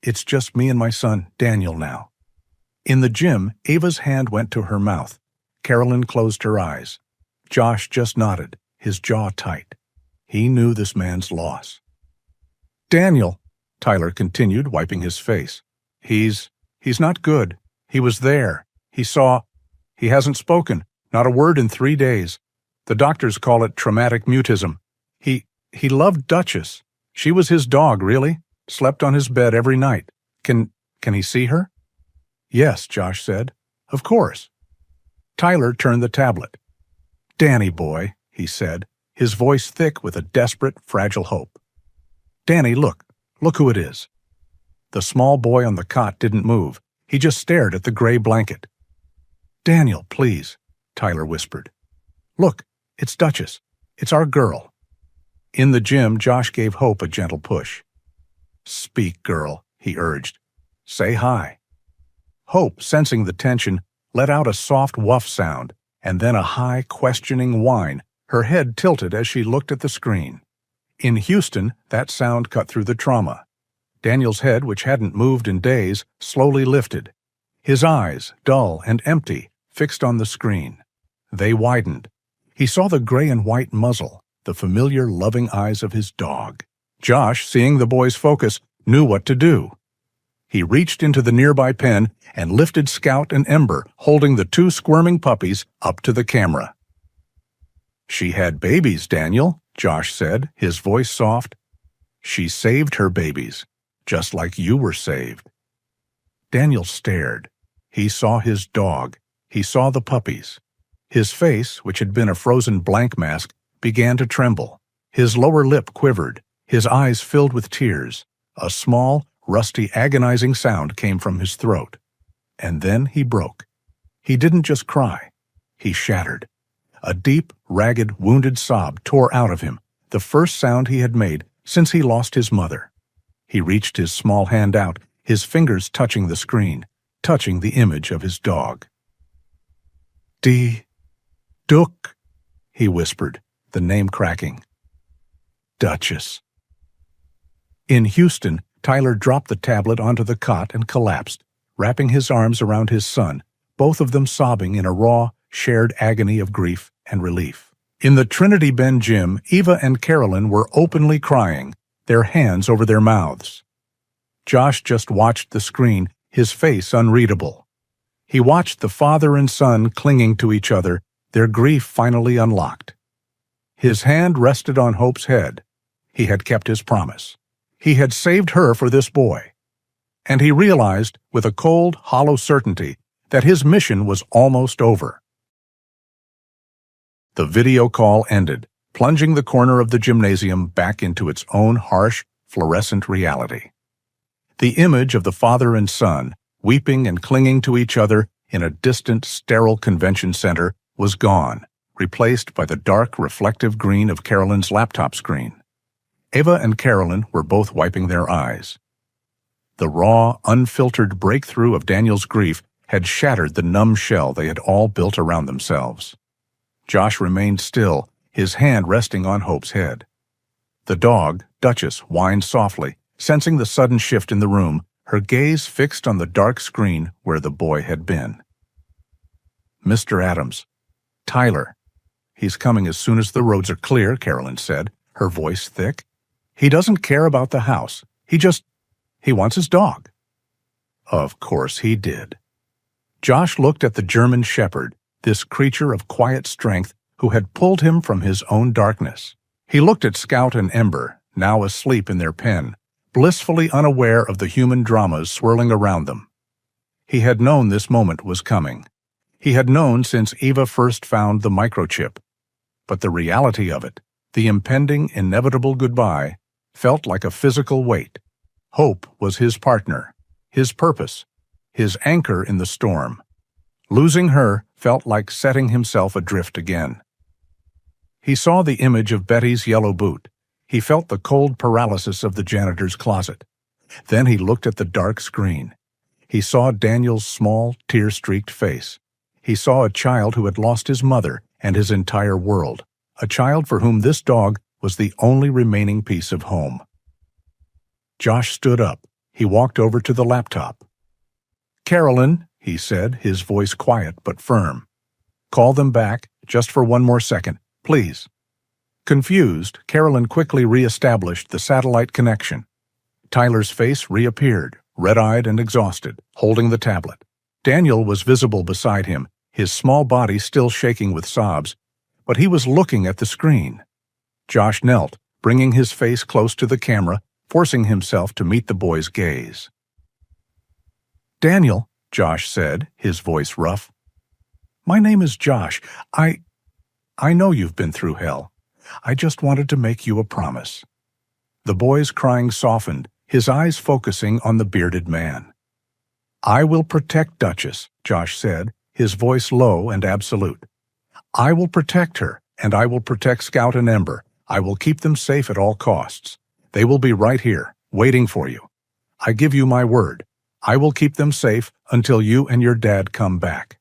It's just me and my son, Daniel, now." In the gym, Ava's hand went to her mouth. Carolyn closed her eyes. Josh just nodded, his jaw tight. He knew this man's loss. "Daniel," Tyler continued, wiping his face. He's not good. He was there. He hasn't spoken, not a word in 3 days. The doctors call it traumatic mutism. He loved Duchess. She was his dog, really. Slept on his bed every night. Can he see her?" "Yes," Josh said. "Of course." Tyler turned the tablet. "Danny boy," he said, his voice thick with a desperate, fragile hope. "Danny, look who it is." The small boy on the cot didn't move. He just stared at the gray blanket. "Daniel, please," Tyler whispered. "Look, it's Duchess. It's our girl." In the gym, Josh gave Hope a gentle push. "Speak, girl," he urged. "Say hi." Hope, sensing the tension, let out a soft woof sound, and then a high, questioning whine, her head tilted as she looked at the screen. In Houston, that sound cut through the trauma. Daniel's head, which hadn't moved in days, slowly lifted. His eyes, dull and empty, fixed on the screen. They widened. He saw the gray and white muzzle, the familiar, loving eyes of his dog. Josh, seeing the boy's focus, knew what to do. He reached into the nearby pen and lifted Scout and Ember, holding the 2 squirming puppies, up to the camera. "She had babies, Daniel," Josh said, his voice soft. "She saved her babies, just like you were saved." Daniel stared. He saw his dog. He saw the puppies. His face, which had been a frozen blank mask, began to tremble. His lower lip quivered. His eyes filled with tears. A small, rusty, agonizing sound came from his throat. And then he broke. He didn't just cry. He shattered. A deep, ragged, wounded sob tore out of him, the first sound he had made since he lost his mother. He reached his small hand out, his fingers touching the screen, touching the image of his dog. Duck, he whispered, the name cracking. Duchess. In Houston, Tyler dropped the tablet onto the cot and collapsed, wrapping his arms around his son, both of them sobbing in a raw, shared agony of grief and relief. In the Trinity Bend gym, Eva and Carolyn were openly crying, their hands over their mouths. Josh just watched the screen, his face unreadable. He watched the father and son clinging to each other, their grief finally unlocked. His hand rested on Hope's head. He had kept his promise. He had saved her for this boy. And he realized, with a cold, hollow certainty, that his mission was almost over. The video call ended, plunging the corner of the gymnasium back into its own harsh, fluorescent reality. The image of the father and son, weeping and clinging to each other in a distant, sterile convention center, was gone, replaced by the dark, reflective green of Carolyn's laptop screen. Eva and Carolyn were both wiping their eyes. The raw, unfiltered breakthrough of Daniel's grief had shattered the numb shell they had all built around themselves. Josh remained still, his hand resting on Hope's head. The dog, Duchess, whined softly, sensing the sudden shift in the room, her gaze fixed on the dark screen where the boy had been. Mr. Adams. Tyler. He's coming as soon as the roads are clear, Carolyn said, her voice thick. He doesn't care about the house. He wants his dog. Of course he did. Josh looked at the German shepherd, this creature of quiet strength who had pulled him from his own darkness. He looked at Scout and Ember, now asleep in their pen, blissfully unaware of the human dramas swirling around them. He had known this moment was coming. He had known since Eva first found the microchip. But the reality of it, the impending, inevitable goodbye, felt like a physical weight. Hope was his partner, his purpose, his anchor in the storm. Losing her felt like setting himself adrift again. He saw the image of Betty's yellow boot. He felt the cold paralysis of the janitor's closet. Then he looked at the dark screen. He saw Daniel's small, tear-streaked face. He saw a child who had lost his mother and his entire world, a child for whom this dog was the only remaining piece of home. Josh stood up. He walked over to the laptop. Carolyn, he said, his voice quiet but firm. Call them back, just for one more second, please. Confused, Carolyn quickly re-established the satellite connection. Tyler's face reappeared, red-eyed and exhausted, holding the tablet. Daniel was visible beside him, his small body still shaking with sobs, but he was looking at the screen. Josh knelt, bringing his face close to the camera, forcing himself to meet the boy's gaze. Daniel, Josh said, his voice rough. My name is Josh. I know you've been through hell. I just wanted to make you a promise. The boy's crying softened, his eyes focusing on the bearded man. I will protect Duchess, Josh said, his voice low and absolute. I will protect her, and I will protect Scout and Ember. I will keep them safe at all costs. They will be right here, waiting for you. I give you my word. I will keep them safe until you and your dad come back.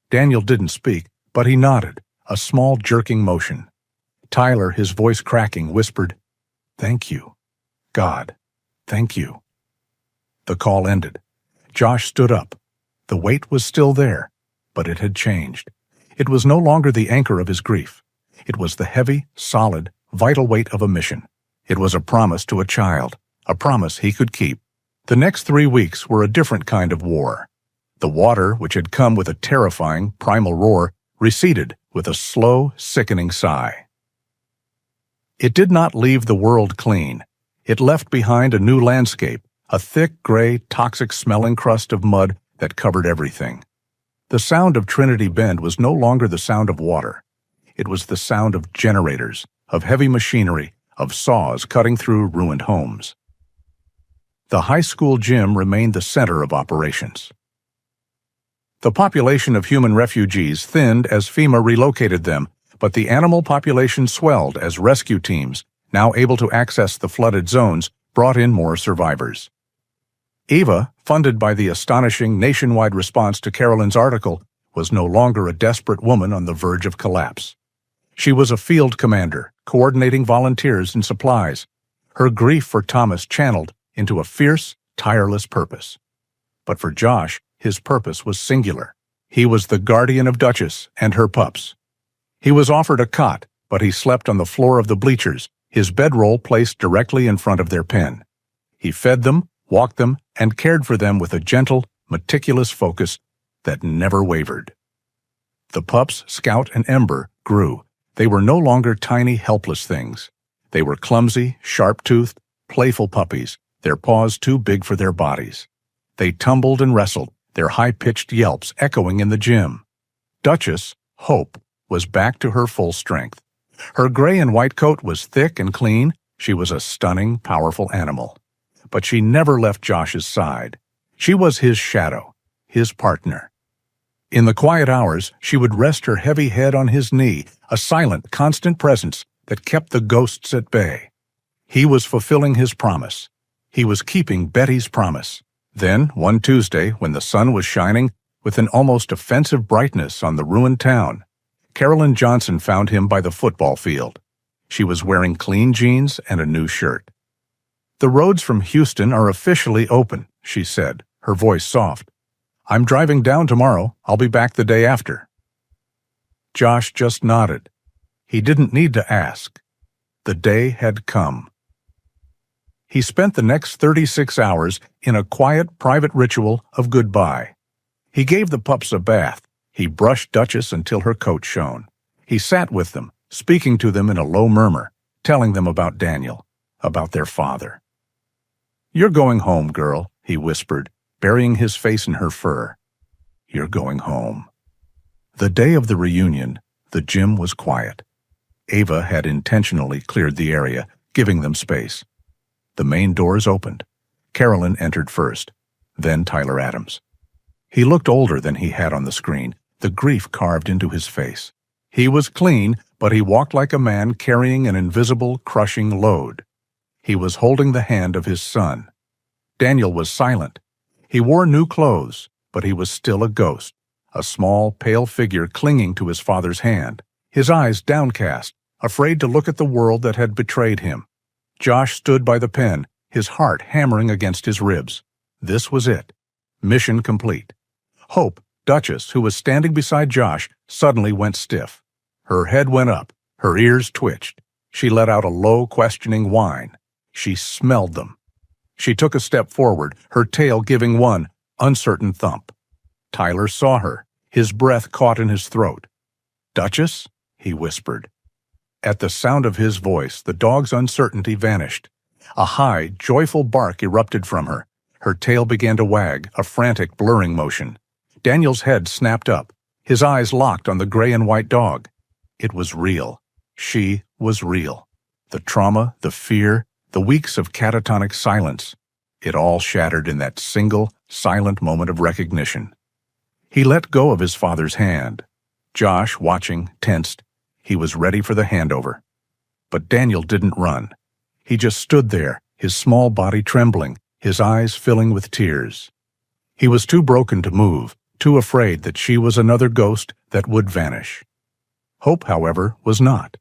Daniel didn't speak, but he nodded, a small jerking motion. Tyler, his voice cracking, whispered, Thank you. God, thank you. The call ended. Josh stood up. The weight was still there, but it had changed. It was no longer the anchor of his grief. It was the heavy, solid, vital weight of a mission. It was a promise to a child, a promise he could keep. The next 3 weeks were a different kind of war. The water, which had come with a terrifying, primal roar, receded with a slow, sickening sigh. It did not leave the world clean. It left behind a new landscape, a thick, gray, toxic-smelling crust of mud that covered everything. The sound of Trinity Bend was no longer the sound of water. It was the sound of generators, of heavy machinery, of saws cutting through ruined homes. The high school gym remained the center of operations. The population of human refugees thinned as FEMA relocated them, but the animal population swelled as rescue teams, now able to access the flooded zones, brought in more survivors. Eva, funded by the astonishing nationwide response to Carolyn's article, was no longer a desperate woman on the verge of collapse. She was a field commander, coordinating volunteers and supplies, her grief for Thomas channeled into a fierce, tireless purpose. But for Josh, his purpose was singular. He was the guardian of Duchess and her pups. He was offered a cot, but he slept on the floor of the bleachers, his bedroll placed directly in front of their pen. He fed them, walked them, and cared for them with a gentle, meticulous focus that never wavered. The pups, Scout and Ember, grew. They were no longer tiny, helpless things. They were clumsy, sharp-toothed, playful puppies, their paws too big for their bodies. They tumbled and wrestled, their high-pitched yelps echoing in the gym. Duchess, Hope, was back to her full strength. Her gray and white coat was thick and clean. She was a stunning, powerful animal. But she never left Josh's side. She was his shadow, his partner. In the quiet hours, she would rest her heavy head on his knee, a silent, constant presence that kept the ghosts at bay. He was fulfilling his promise. He was keeping Betty's promise. Then, one Tuesday, when the sun was shining with an almost offensive brightness on the ruined town, Carolyn Johnson found him by the football field. She was wearing clean jeans and a new shirt. "The roads from Houston are officially open," she said, her voice soft. "I'm driving down tomorrow. I'll be back the day after." Josh just nodded. He didn't need to ask. The day had come. He spent the next 36 hours in a quiet, private ritual of goodbye. He gave the pups a bath. He brushed Duchess until her coat shone. He sat with them, speaking to them in a low murmur, telling them about Daniel, about their father. "You're going home, girl," he whispered, burying his face in her fur. "You're going home." The day of the reunion, the gym was quiet. Ava had intentionally cleared the area, giving them space. The main doors opened. Carolyn entered first, then Tyler Adams. He looked older than he had on the screen, the grief carved into his face. He was clean, but he walked like a man carrying an invisible, crushing load. He was holding the hand of his son. Daniel was silent. He wore new clothes, but he was still a ghost, a small, pale figure clinging to his father's hand, his eyes downcast, afraid to look at the world that had betrayed him. Josh stood by the pen, his heart hammering against his ribs. This was it. Mission complete. Hope, Duchess, who was standing beside Josh, suddenly went stiff. Her head went up, her ears twitched. She let out a low, questioning whine. She smelled them. She took a step forward, her tail giving one uncertain thump. Tyler saw her, his breath caught in his throat. "Duchess?" he whispered. At the sound of his voice, the dog's uncertainty vanished. A high, joyful bark erupted from her. Her tail began to wag, a frantic, blurring motion. Daniel's head snapped up, his eyes locked on the gray and white dog. It was real. She was real. The trauma, the fear, the weeks of catatonic silence, it all shattered in that single, silent moment of recognition. He let go of his father's hand. Josh, watching, tensed. He was ready for the handover. But Daniel didn't run. He just stood there, his small body trembling, his eyes filling with tears. He was too broken to move, too afraid that she was another ghost that would vanish. Hope, however, was not.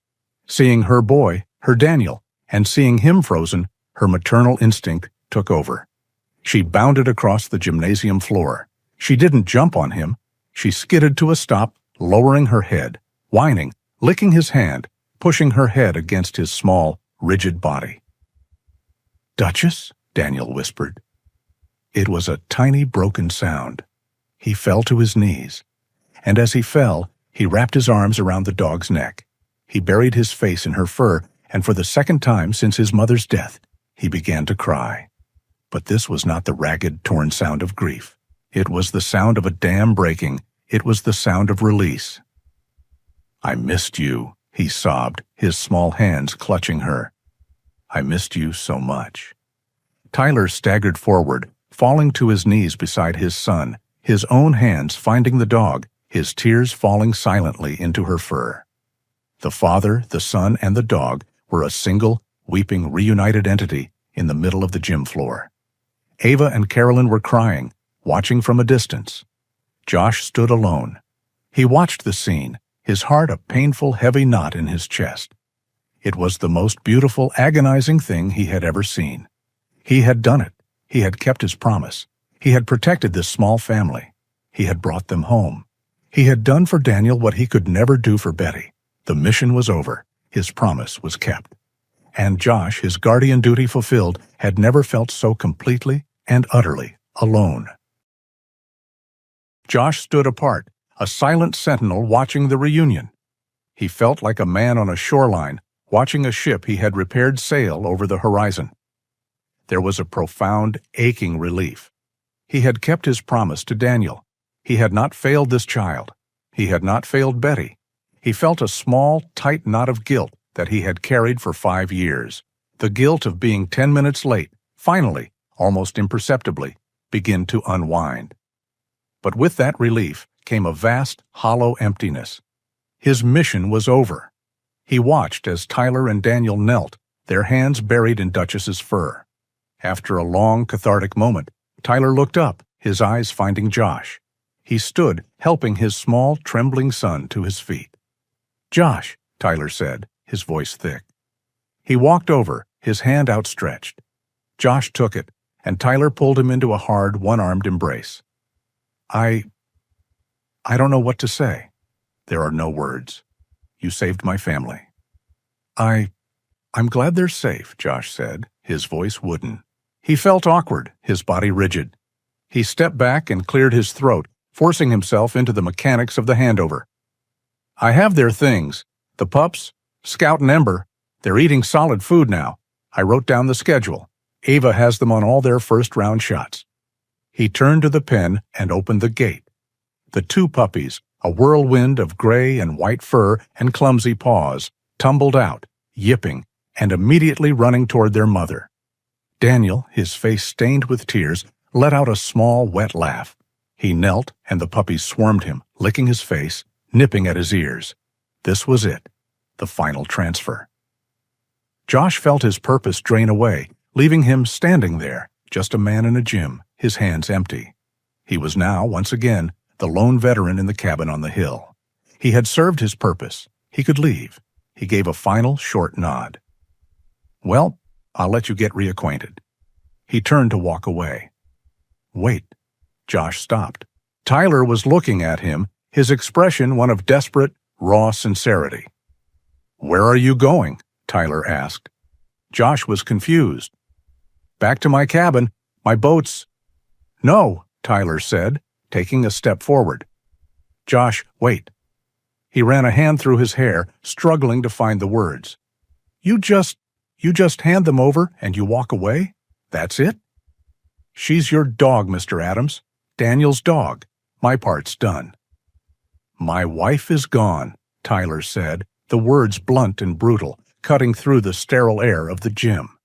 Seeing her boy, her Daniel, and seeing him frozen, her maternal instinct took over. She bounded across the gymnasium floor. She didn't jump on him. She skidded to a stop, lowering her head, whining, licking his hand, pushing her head against his small, rigid body. "Duchess?" Daniel whispered. It was a tiny broken sound. He fell to his knees, and as he fell, he wrapped his arms around the dog's neck. He buried his face in her fur, and for the second time since his mother's death, he began to cry. But this was not the ragged, torn sound of grief. It was the sound of a dam breaking. It was the sound of release. "I missed you," he sobbed, his small hands clutching her. "I missed you so much." Tyler staggered forward, falling to his knees beside his son, his own hands finding the dog, his tears falling silently into her fur. The father, the son, and the dog were a single, weeping, reunited entity in the middle of the gym floor. Ava and Carolyn were crying, watching from a distance. Josh stood alone. He watched the scene, his heart a painful, heavy knot in his chest. It was the most beautiful, agonizing thing he had ever seen. He had done it. He had kept his promise. He had protected this small family. He had brought them home. He had done for Daniel what he could never do for Betty. The mission was over. His promise was kept. And Josh, his guardian duty fulfilled, had never felt so completely and utterly alone. Josh stood apart, a silent sentinel watching the reunion. He felt like a man on a shoreline, watching a ship he had repaired sail over the horizon. There was a profound, aching relief. He had kept his promise to Daniel. He had not failed this child. He had not failed Betty. He felt a small, tight knot of guilt that he had carried for 5 years. The guilt of being 10 minutes late, finally, almost imperceptibly, begin to unwind. But with that relief came a vast, hollow emptiness. His mission was over. He watched as Tyler and Daniel knelt, their hands buried in Duchess's fur. After a long, cathartic moment, Tyler looked up, his eyes finding Josh. He stood, helping his small, trembling son to his feet. "Josh," Tyler said, his voice thick. He walked over, his hand outstretched. Josh took it, and Tyler pulled him into a hard, one-armed embrace. I don't know what to say. There are no words. You saved my family." I'm glad they're safe," Josh said, his voice wooden. He felt awkward, his body rigid. He stepped back and cleared his throat, forcing himself into the mechanics of the handover. "I have their things. The pups, Scout and Ember. They're eating solid food now. I wrote down the schedule. Ava has them on all their first-round shots." He turned to the pen and opened the gate. The 2 puppies, a whirlwind of gray and white fur and clumsy paws, tumbled out, yipping, and immediately running toward their mother. Daniel, his face stained with tears, let out a small, wet laugh. He knelt, and the puppies swarmed him, licking his face, nipping at his ears. This was it, the final transfer. Josh felt his purpose drain away, leaving him standing there, just a man in a gym, his hands empty. He was now, once again, the lone veteran in the cabin on the hill. He had served his purpose. He could leave. He gave a final, short nod. "Well, I'll let you get reacquainted." He turned to walk away. "Wait." Josh stopped. Tyler was looking at him, his expression one of desperate, raw sincerity. "Where are you going?" Tyler asked. Josh was confused. "Back to my cabin. My boat's—" "No," Tyler said, taking a step forward. "Josh, wait." He ran a hand through his hair, struggling to find the words. You just hand them over and you walk away? That's it?" "She's your dog, Mr. Adams. Daniel's dog. My part's done." "My wife is gone," Tyler said, the words blunt and brutal, cutting through the sterile air of the gym.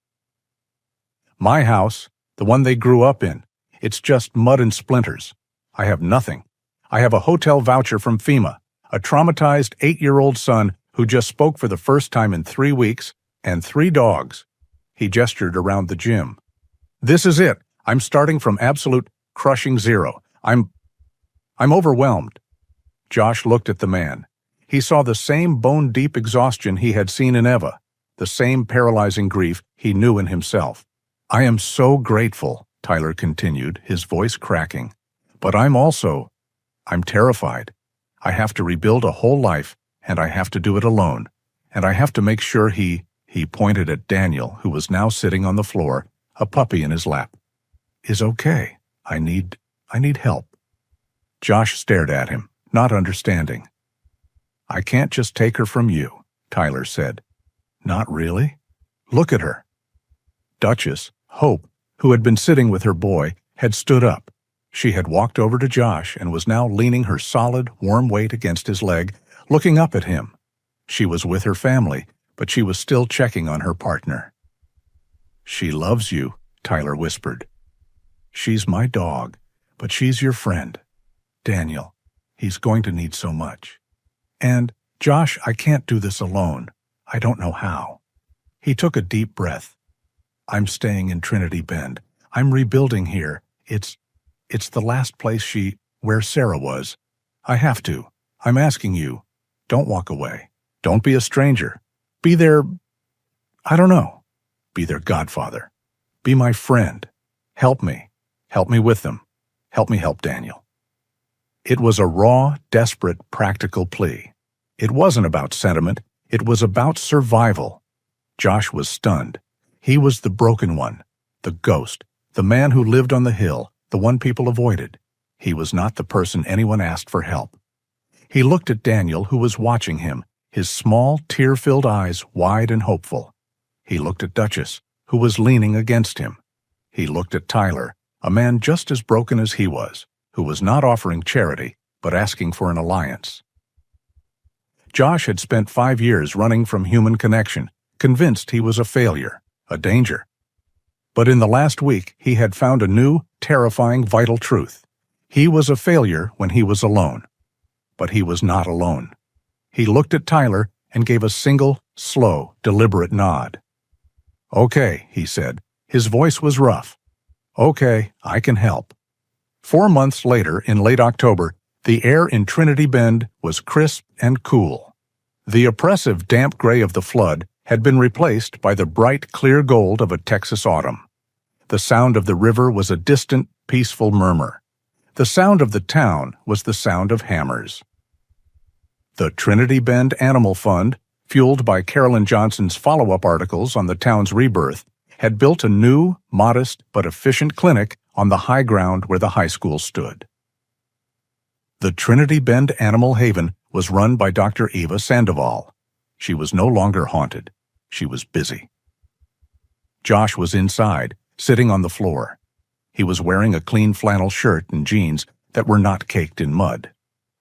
"My house, the one they grew up in, it's just mud and splinters. I have nothing. I have a hotel voucher from FEMA, a traumatized 8-year-old son who just spoke for the first time in 3 weeks, and 3 dogs." He gestured around the gym. "This is it. I'm starting from absolute, crushing zero. I'm overwhelmed." Josh looked at the man. He saw the same bone-deep exhaustion he had seen in Eva, the same paralyzing grief he knew in himself. "I am so grateful," Tyler continued, his voice cracking. "But I'm terrified. I have to rebuild a whole life, and I have to do it alone. And I have to make sure he pointed at Daniel, who was now sitting on the floor, a puppy in his lap, "is okay. I need help." Josh stared at him, not understanding. "I can't just take her from you," Tyler said. "Not really? Look at her." Duchess, Hope, who had been sitting with her boy, had stood up. She had walked over to Josh and was now leaning her solid, warm weight against his leg, looking up at him. She was with her family, but she was still checking on her partner. "She loves you," Tyler whispered. "She's my dog, but she's your friend. Daniel, he's going to need so much. And, Josh, I can't do this alone. I don't know how." He took a deep breath. "I'm staying in Trinity Bend. I'm rebuilding here. It's the last place where Sarah was. I have to. I'm asking you. Don't walk away. Don't be a stranger. Be their, I don't know. Be their godfather. Be my friend. Help me. Help me with them. Help me help Daniel." It was a raw, desperate, practical plea. It wasn't about sentiment. It was about survival. Josh was stunned. He was the broken one, the ghost, the man who lived on the hill, the one people avoided. He was not the person anyone asked for help. He looked at Daniel, who was watching him, his small, tear-filled eyes wide and hopeful. He looked at Duchess, who was leaning against him. He looked at Tyler, a man just as broken as he was, who was not offering charity, but asking for an alliance. Josh had spent 5 years running from human connection, convinced he was a failure, a danger. But in the last week, he had found a new, terrifying, vital truth. He was a failure when he was alone. But he was not alone. He looked at Tyler and gave a single, slow, deliberate nod. "Okay," he said. His voice was rough. "Okay, I can help." 4 months later, in late October, the air in Trinity Bend was crisp and cool. The oppressive damp gray of the flood had been replaced by the bright, clear gold of a Texas autumn. The sound of the river was a distant, peaceful murmur. The sound of the town was the sound of hammers. The Trinity Bend Animal Fund, fueled by Carolyn Johnson's follow-up articles on the town's rebirth, had built a new, modest, but efficient clinic on the high ground where the high school stood. The Trinity Bend Animal Haven was run by Dr. Eva Sandoval. She was no longer haunted. She was busy. Josh was inside, sitting on the floor. He was wearing a clean flannel shirt and jeans that were not caked in mud.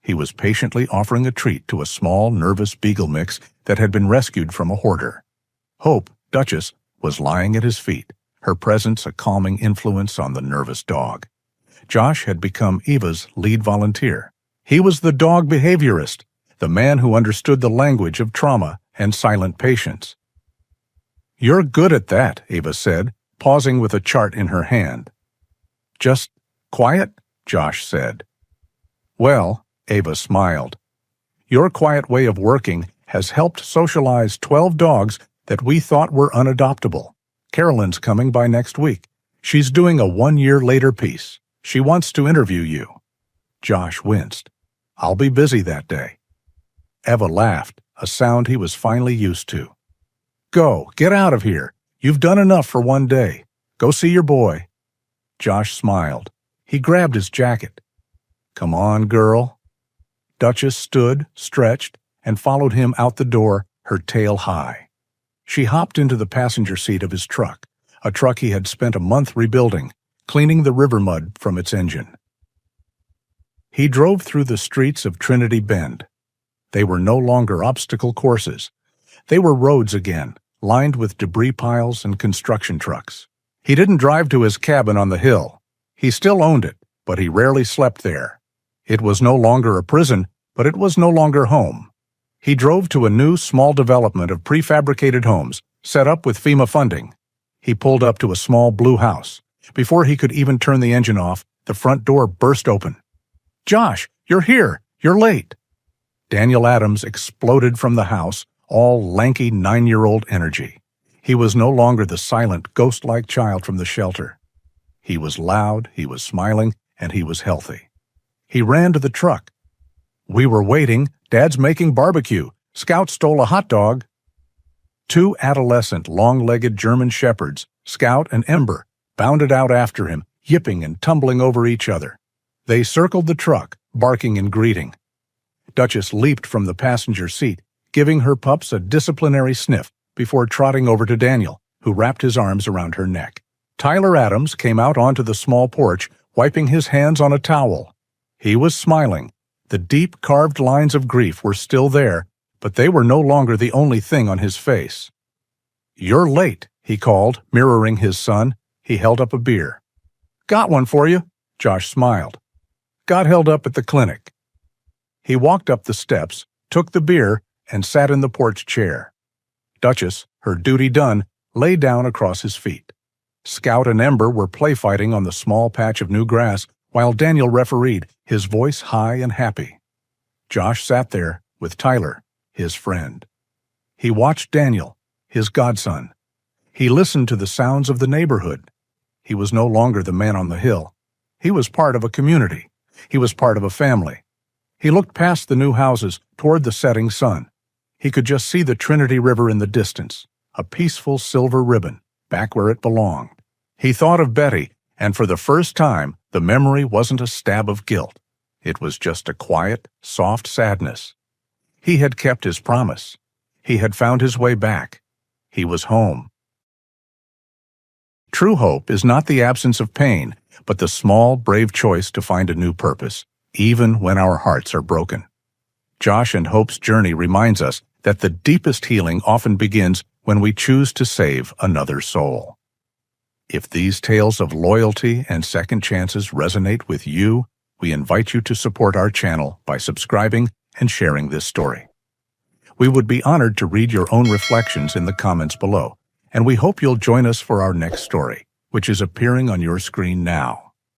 He was patiently offering a treat to a small, nervous beagle mix that had been rescued from a hoarder. Hope, Duchess, was lying at his feet, her presence a calming influence on the nervous dog. Josh had become Eva's lead volunteer. He was the dog behaviorist, the man who understood the language of trauma and silent patience. "You're good at that," Eva said, pausing with a chart in her hand. "Just quiet?" Josh said. "Well," Eva smiled, "your quiet way of working has helped socialize 12 dogs that we thought were unadoptable. Carolyn's coming by next week. She's doing a 1-year later piece. She wants to interview you." Josh winced. "I'll be busy that day." Eva laughed, a sound he was finally used to. "Go, get out of here. You've done enough for one day. Go see your boy." Josh smiled. He grabbed his jacket. "Come on, girl." Duchess stood, stretched, and followed him out the door, her tail high. She hopped into the passenger seat of his truck, a truck he had spent a month rebuilding, cleaning the river mud from its engine. He drove through the streets of Trinity Bend. They were no longer obstacle courses. They were roads again, lined with debris piles and construction trucks. He didn't drive to his cabin on the hill. He still owned it, but he rarely slept there. It was no longer a prison, but it was no longer home. He drove to a new, small development of prefabricated homes, set up with FEMA funding. He pulled up to a small blue house. Before he could even turn the engine off, the front door burst open. "Josh, you're here! You're late!" Daniel Adams exploded from the house, all lanky 9-year-old energy. He was no longer the silent, ghost-like child from the shelter. He was loud, he was smiling, and he was healthy. He ran to the truck. "We were waiting. Dad's making barbecue. Scout stole a hot dog." 2 adolescent, long-legged German shepherds, Scout and Ember, bounded out after him, yipping and tumbling over each other. They circled the truck, barking in greeting. Duchess leaped from the passenger seat, giving her pups a disciplinary sniff before trotting over to Daniel, who wrapped his arms around her neck. Tyler Adams came out onto the small porch, wiping his hands on a towel. He was smiling. The deep, carved lines of grief were still there, but they were no longer the only thing on his face. "You're late," he called, mirroring his son. He held up a beer. "Got one for you," Josh smiled. "Got held up at the clinic." He walked up the steps, took the beer, and sat in the porch chair. Duchess, her duty done, lay down across his feet. Scout and Ember were play-fighting on the small patch of new grass while Daniel refereed, his voice high and happy. Josh sat there with Tyler, his friend. He watched Daniel, his godson. He listened to the sounds of the neighborhood. He was no longer the man on the hill. He was part of a community. He was part of a family. He looked past the new houses toward the setting sun. He could just see the Trinity River in the distance, a peaceful silver ribbon, back where it belonged. He thought of Betty, and for the first time, the memory wasn't a stab of guilt. It was just a quiet, soft sadness. He had kept his promise. He had found his way back. He was home. True hope is not the absence of pain, but the small, brave choice to find a new purpose, even when our hearts are broken. Josh and Hope's journey reminds us that the deepest healing often begins when we choose to save another soul. If these tales of loyalty and second chances resonate with you, we invite you to support our channel by subscribing and sharing this story. We would be honored to read your own reflections in the comments below, and we hope you'll join us for our next story, which is appearing on your screen now.